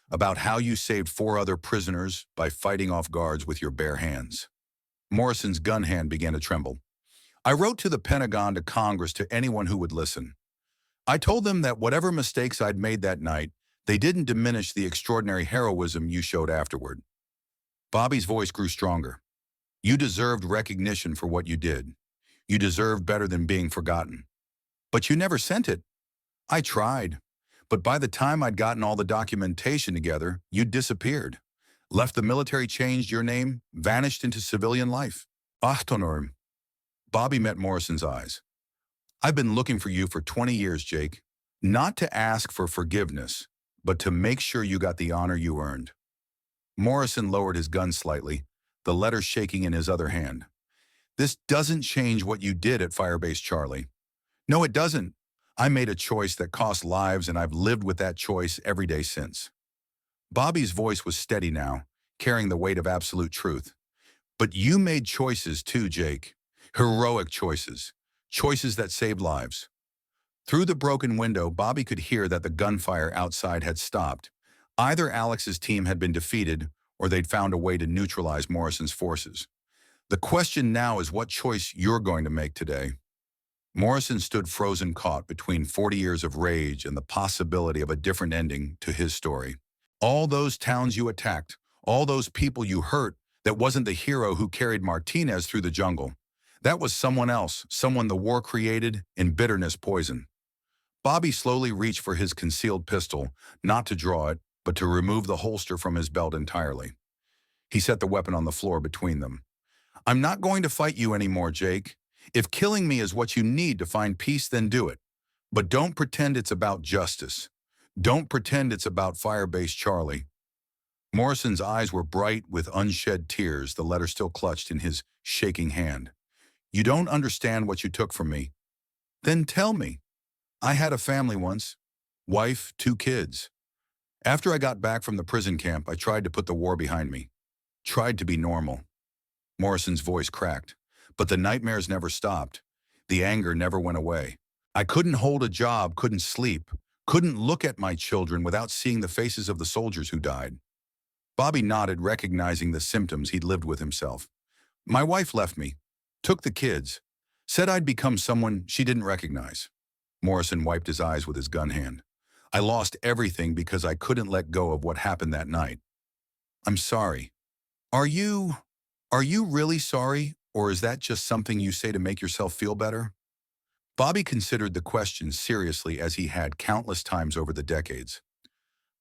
about how you saved 4 other prisoners by fighting off guards with your bare hands. Morrison's gun hand began to tremble. I wrote to the Pentagon, to Congress, to anyone who would listen. I told them that whatever mistakes I'd made that night, they didn't diminish the extraordinary heroism you showed afterward. Bobby's voice grew stronger. You deserved recognition for what you did. You deserved better than being forgotten. But you never sent it. I tried. But by the time I'd gotten all the documentation together, you'd disappeared. Left the military, changed your name, vanished into civilian life. Achtonorm. Bobby met Morrison's eyes. I've been looking for you for 20 years, Jake. Not to ask for forgiveness, but to make sure you got the honor you earned. Morrison lowered his gun slightly, the letter shaking in his other hand. This doesn't change what you did at Firebase, Charlie. No, it doesn't. I made a choice that cost lives, and I've lived with that choice every day since. Bobby's voice was steady now, carrying the weight of absolute truth. But you made choices too, Jake. Heroic choices. Choices that saved lives. Through the broken window, Bobby could hear that the gunfire outside had stopped. Either Alex's team had been defeated, or they'd found a way to neutralize Morrison's forces. The question now is what choice you're going to make today. Morrison stood frozen, caught between 40 years of rage and the possibility of a different ending to his story. All those towns you attacked, all those people you hurt, that wasn't the hero who carried Martinez through the jungle. That was someone else, someone the war created and bitterness poisoned. Bobby slowly reached for his concealed pistol, not to draw it, but to remove the holster from his belt entirely. He set the weapon on the floor between them. I'm not going to fight you anymore, Jake. If killing me is what you need to find peace, then do it. But don't pretend it's about justice. Don't pretend it's about Firebase, Charlie. Morrison's eyes were bright with unshed tears, the letter still clutched in his shaking hand. You don't understand what you took from me. Then tell me. I had a family once. Wife, 2 kids. After I got back from the prison camp, I tried to put the war behind me. Tried to be normal. Morrison's voice cracked. But the nightmares never stopped. The anger never went away. I couldn't hold a job, couldn't sleep, couldn't look at my children without seeing the faces of the soldiers who died. Bobby nodded, recognizing the symptoms he'd lived with himself. My wife left me, took the kids, said I'd become someone she didn't recognize. Morrison wiped his eyes with his gun hand. I lost everything because I couldn't let go of what happened that night. I'm sorry. Are you... are you really sorry, or is that just something you say to make yourself feel better? Bobby considered the question seriously as he had countless times over the decades.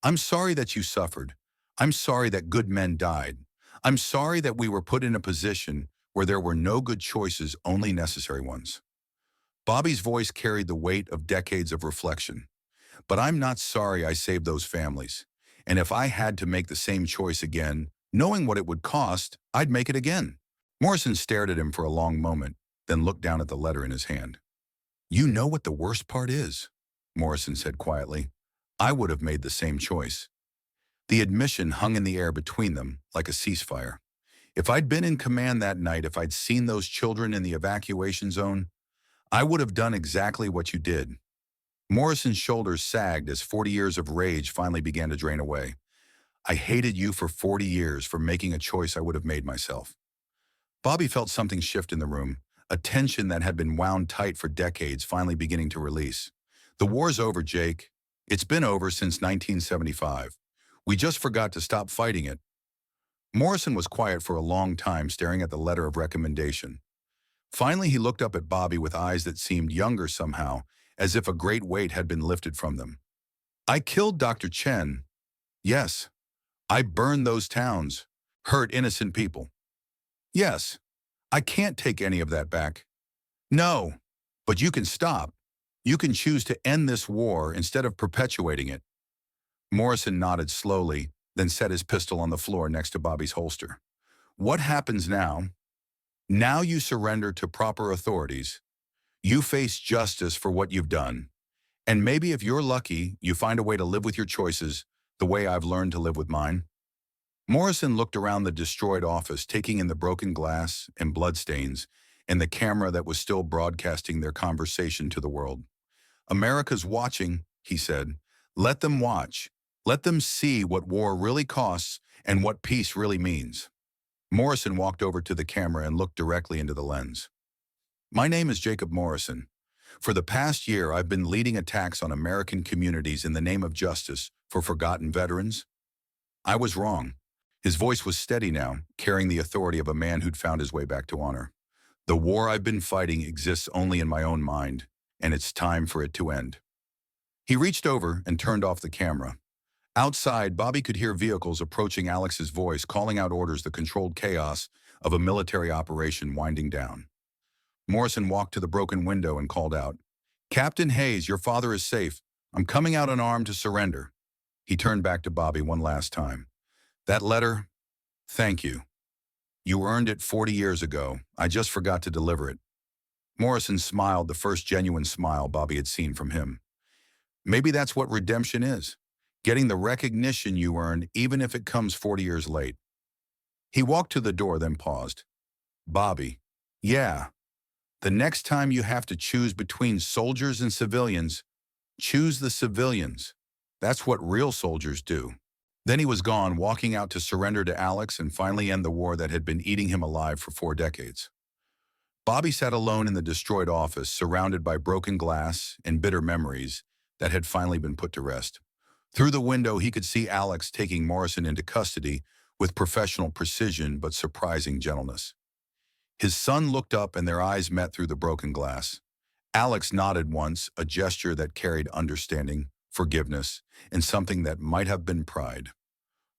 I'm sorry that you suffered. I'm sorry that good men died. I'm sorry that we were put in a position where there were no good choices, only necessary ones. Bobby's voice carried the weight of decades of reflection. But I'm not sorry I saved those families. And if I had to make the same choice again, knowing what it would cost, I'd make it again. Morrison stared at him for a long moment, then looked down at the letter in his hand. You know what the worst part is, Morrison said quietly. I would have made the same choice. The admission hung in the air between them like a ceasefire. If I'd been in command that night, if I'd seen those children in the evacuation zone, I would have done exactly what you did. Morrison's shoulders sagged as 40 years of rage finally began to drain away. I hated you for 40 years for making a choice I would have made myself. Bobby felt something shift in the room, a tension that had been wound tight for decades finally beginning to release. The war's over, Jake. It's been over since 1975. We just forgot to stop fighting it. Morrison was quiet for a long time, staring at the letter of recommendation. Finally, he looked up at Bobby with eyes that seemed younger somehow, as if a great weight had been lifted from them. I killed Dr. Chen. Yes. I burned those towns, hurt innocent people. Yes. I can't take any of that back. No. But you can stop. You can choose to end this war instead of perpetuating it. Morrison nodded slowly, then set his pistol on the floor next to Bobby's holster. What happens now? Now you surrender to proper authorities. You face justice for what you've done. And maybe if you're lucky, you find a way to live with your choices the way I've learned to live with mine. Morrison looked around the destroyed office, taking in the broken glass and bloodstains and the camera that was still broadcasting their conversation to the world. America's watching, he said. Let them watch. Let them see what war really costs and what peace really means. Morrison walked over to the camera and looked directly into the lens. My name is Jacob Morrison. For the past year, I've been leading attacks on American communities in the name of justice for forgotten veterans. I was wrong. His voice was steady now, carrying the authority of a man who'd found his way back to honor. The war I've been fighting exists only in my own mind, and it's time for it to end. He reached over and turned off the camera. Outside, Bobby could hear vehicles approaching. Alex's voice calling out orders, the controlled chaos of a military operation winding down. Morrison walked to the broken window and called out, Captain Hayes, your father is safe. I'm coming out unarmed to surrender. He turned back to Bobby one last time. That letter, thank you. You earned it 40 years ago. I just forgot to deliver it. Morrison smiled, the first genuine smile Bobby had seen from him. Maybe that's what redemption is. Getting the recognition you earned, even if it comes 40 years late. He walked to the door, then paused. Bobby, yeah. The next time you have to choose between soldiers and civilians, choose the civilians. That's what real soldiers do. Then he was gone, walking out to surrender to Alex and finally end the war that had been eating him alive for 4 decades. Bobby sat alone in the destroyed office, surrounded by broken glass and bitter memories that had finally been put to rest. Through the window, he could see Alex taking Morrison into custody with professional precision but surprising gentleness. His son looked up and their eyes met through the broken glass. Alex nodded once, a gesture that carried understanding, forgiveness, and something that might have been pride.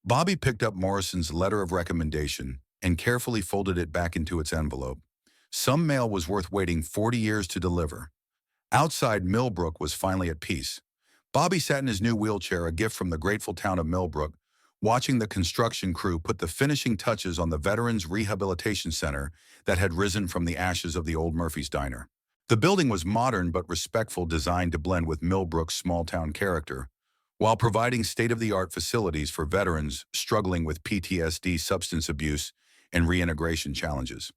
Bobby picked up Morrison's letter of recommendation and carefully folded it back into its envelope. Some mail was worth waiting 40 years to deliver. Outside, Millbrook was finally at peace. Bobby sat in his new wheelchair, a gift from the grateful town of Millbrook, watching the construction crew put the finishing touches on the Veterans Rehabilitation Center that had risen from the ashes of the old Murphy's Diner. The building was modern but respectful, designed to blend with Millbrook's small-town character, while providing state-of-the-art facilities for veterans struggling with PTSD, substance abuse, and reintegration challenges.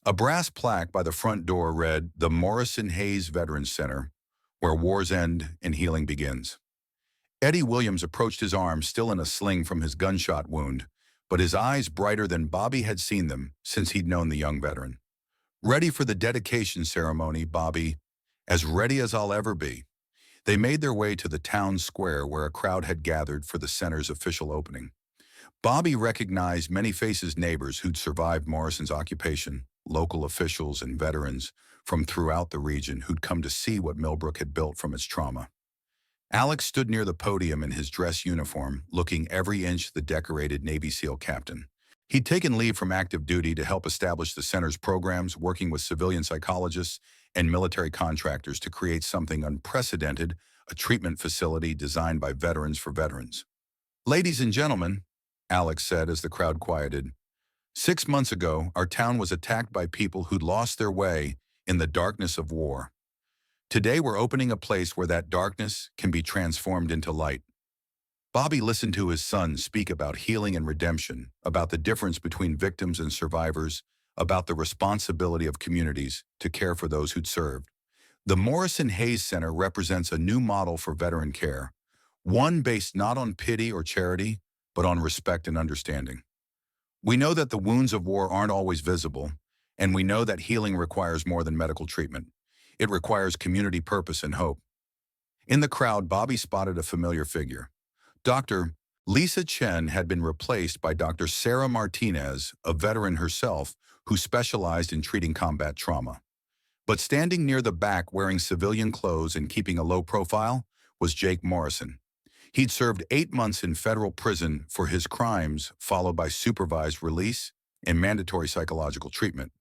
A brass plaque by the front door read, "The Morrison Hayes Veterans Center, where wars end and healing begins." Eddie Williams approached his arm still in a sling from his gunshot wound, but his eyes brighter than Bobby had seen them since he'd known the young veteran. Ready for the dedication ceremony, Bobby. As ready as I'll ever be. They made their way to the town square where a crowd had gathered for the center's official opening. Bobby recognized many faces, neighbors who'd survived Morrison's occupation, local officials and veterans from throughout the region who'd come to see what Millbrook had built from its trauma. Alex stood near the podium in his dress uniform, looking every inch the decorated Navy SEAL captain. He'd taken leave from active duty to help establish the center's programs, working with civilian psychologists and military contractors to create something unprecedented, a treatment facility designed by veterans for veterans. "Ladies and gentlemen," Alex said as the crowd quieted, "6 months ago, our town was attacked by people who'd lost their way in the darkness of war. Today, we're opening a place where that darkness can be transformed into light." Bobby listened to his son speak about healing and redemption, about the difference between victims and survivors, about the responsibility of communities to care for those who'd served. The Morrison Hayes Center represents a new model for veteran care, one based not on pity or charity, but on respect and understanding. "We know that the wounds of war aren't always visible, and we know that healing requires more than medical treatment. It requires community purpose and hope." In the crowd, Bobby spotted a familiar figure. Dr. Lisa Chen had been replaced by Dr. Sarah Martinez, a veteran herself who specialized in treating combat trauma. But standing near the back wearing civilian clothes and keeping a low profile was Jake Morrison. He'd served 8 months in federal prison for his crimes, followed by supervised release and mandatory psychological treatment.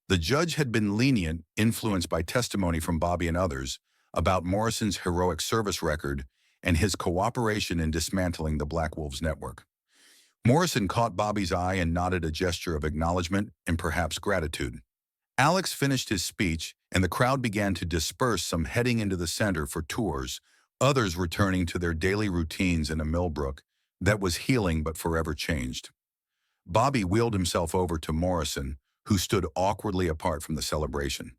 The judge had been lenient, influenced by testimony from Bobby and others about Morrison's heroic service record and his cooperation in dismantling the Black Wolves network. Morrison caught Bobby's eye and nodded, a gesture of acknowledgement and perhaps gratitude. Alex finished his speech, and the crowd began to disperse, some heading into the center for tours, others returning to their daily routines in a Millbrook that was healing but forever changed. Bobby wheeled himself over to Morrison, who stood awkwardly apart from the celebration.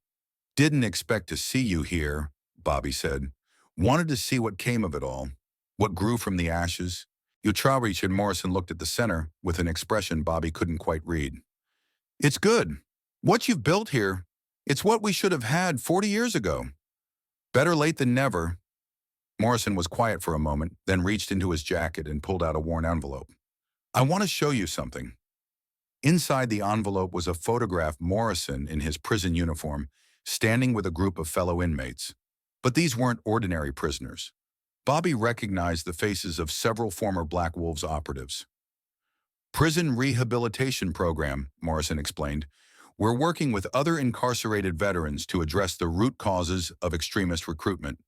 "Didn't expect to see you here," Bobby said. "Wanted to see what came of it all, what grew from the ashes." Utrarich and Morrison looked at the center with an expression Bobby couldn't quite read. "It's good. What you've built here, it's what we should have had 40 years ago. Better late than never." Morrison was quiet for a moment, then reached into his jacket and pulled out a worn envelope. "I want to show you something." Inside the envelope was a photograph Morrison in his prison uniform, standing with a group of fellow inmates. But these weren't ordinary prisoners. Bobby recognized the faces of several former Black Wolves operatives. "Prison Rehabilitation Program," Morrison explained. "We're working with other incarcerated veterans to address the root causes of extremist recruitment,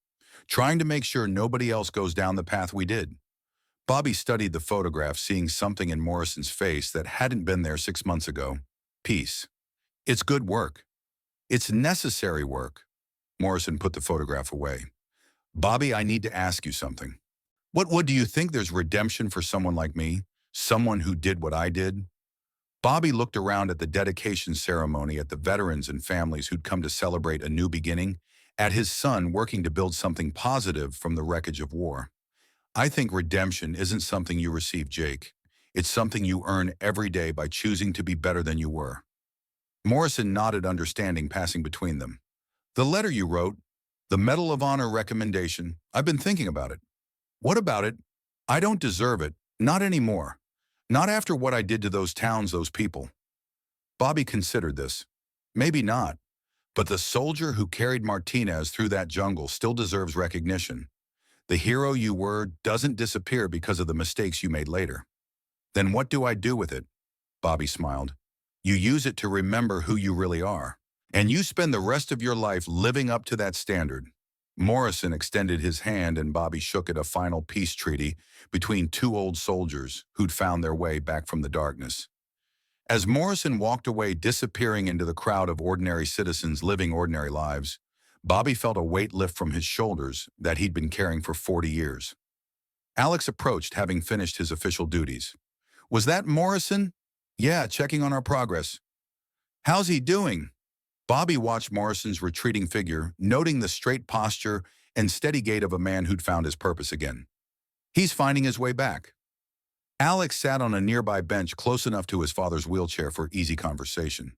trying to make sure nobody else goes down the path we did." Bobby studied the photograph, seeing something in Morrison's face that hadn't been there 6 months ago. Peace. "It's good work. It's necessary work." Morrison put the photograph away. "Bobby, I need to ask you something. What do you think there's redemption for someone like me? Someone who did what I did?" Bobby looked around at the dedication ceremony, at the veterans and families who'd come to celebrate a new beginning, at his son working to build something positive from the wreckage of war. "I think redemption isn't something you receive, Jake. It's something you earn every day by choosing to be better than you were." Morrison nodded, understanding passing between them. "The letter you wrote, the Medal of Honor recommendation, I've been thinking about it." "What about it?" "I don't deserve it. Not anymore. Not after what I did to those towns, those people." Bobby considered this. Maybe not. But the soldier who carried Martinez through that jungle still deserves recognition. The hero you were doesn't disappear because of the mistakes you made later. "Then what do I do with it?" Bobby smiled. "You use it to remember who you really are. And you spend the rest of your life living up to that standard." Morrison extended his hand and Bobby shook it, a final peace treaty between two old soldiers who'd found their way back from the darkness. As Morrison walked away, disappearing into the crowd of ordinary citizens living ordinary lives, Bobby felt a weight lift from his shoulders that he'd been carrying for 40 years. Alex approached, having finished his official duties. "Was that Morrison?" "Yeah, checking on our progress." "How's he doing?" Bobby watched Morrison's retreating figure, noting the straight posture and steady gait of a man who'd found his purpose again. He's finding his way back. Alex sat on a nearby bench close enough to his father's wheelchair for easy conversation.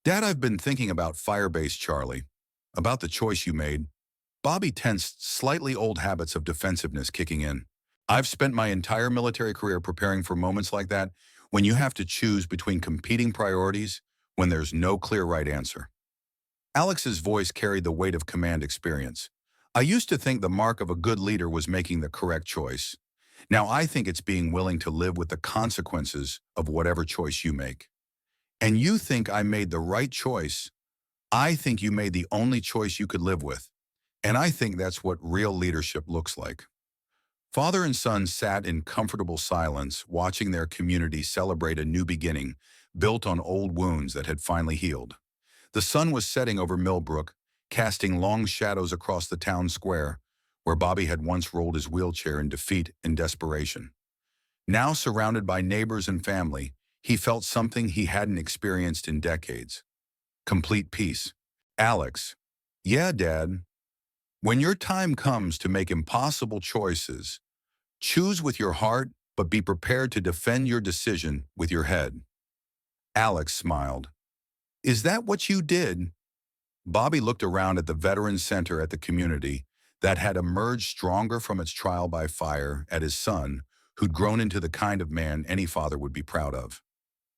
Dad, I've been thinking about Firebase Charlie, about the choice you made. Bobby tensed, slightly old habits of defensiveness kicking in. I've spent my entire military career preparing for moments like that when you have to choose between competing priorities when there's no clear right answer. Alex's voice carried the weight of command experience. I used to think the mark of a good leader was making the correct choice. Now I think it's being willing to live with the consequences of whatever choice you make. And you think I made the right choice. I think you made the only choice you could live with. And I think that's what real leadership looks like. Father and son sat in comfortable silence, watching their community celebrate a new beginning built on old wounds that had finally healed. The sun was setting over Millbrook, casting long shadows across the town square, where Bobby had once rolled his wheelchair in defeat and desperation. Now surrounded by neighbors and family, he felt something he hadn't experienced in decades. Complete peace. Alex. Yeah, Dad. When your time comes to make impossible choices, choose with your heart, but be prepared to defend your decision with your head. Alex smiled. Is that what you did? Bobby looked around at the Veterans Center at the community that had emerged stronger from its trial by fire at his son, who'd grown into the kind of man any father would be proud of.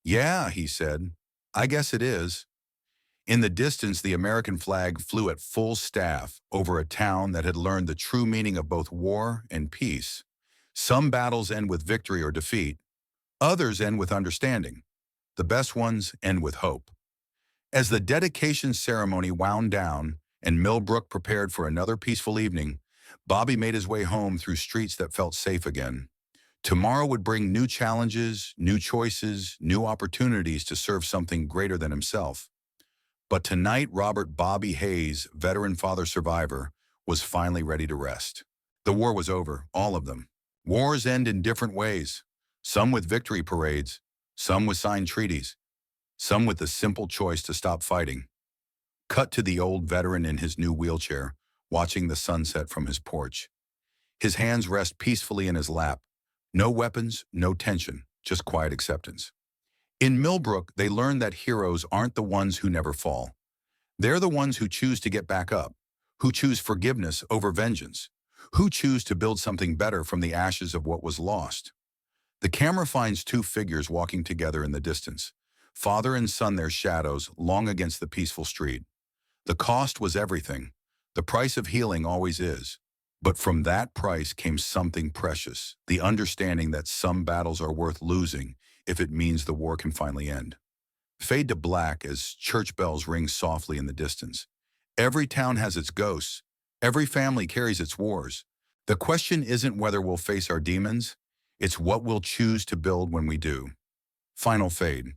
Yeah, he said. I guess it is. In the distance, the American flag flew at full staff over a town that had learned the true meaning of both war and peace. Some battles end with victory or defeat. Others end with understanding. The best ones end with hope. As the dedication ceremony wound down and Millbrook prepared for another peaceful evening, Bobby made his way home through streets that felt safe again. Tomorrow would bring new challenges, new choices, new opportunities to serve something greater than himself. But tonight, Robert Bobby Hayes, veteran father survivor, was finally ready to rest. The war was over, all of them. Wars end in different ways, some with victory parades, some with signed treaties, some with the simple choice to stop fighting. Cut to the old veteran in his new wheelchair, watching the sunset from his porch. His hands rest peacefully in his lap. No weapons, no tension, just quiet acceptance. In Millbrook, they learned that heroes aren't the ones who never fall. They're the ones who choose to get back up, who choose forgiveness over vengeance, who choose to build something better from the ashes of what was lost. The camera finds two figures walking together in the distance, father and son, their shadows long against the peaceful street. The cost was everything. The price of healing always is. But from that price came something precious, the understanding that some battles are worth losing if it means the war can finally end. Fade to black as church bells ring softly in the distance. Every town has its ghosts. Every family carries its wars. The question isn't whether we'll face our demons, it's what we'll choose to build when we do. Final fade.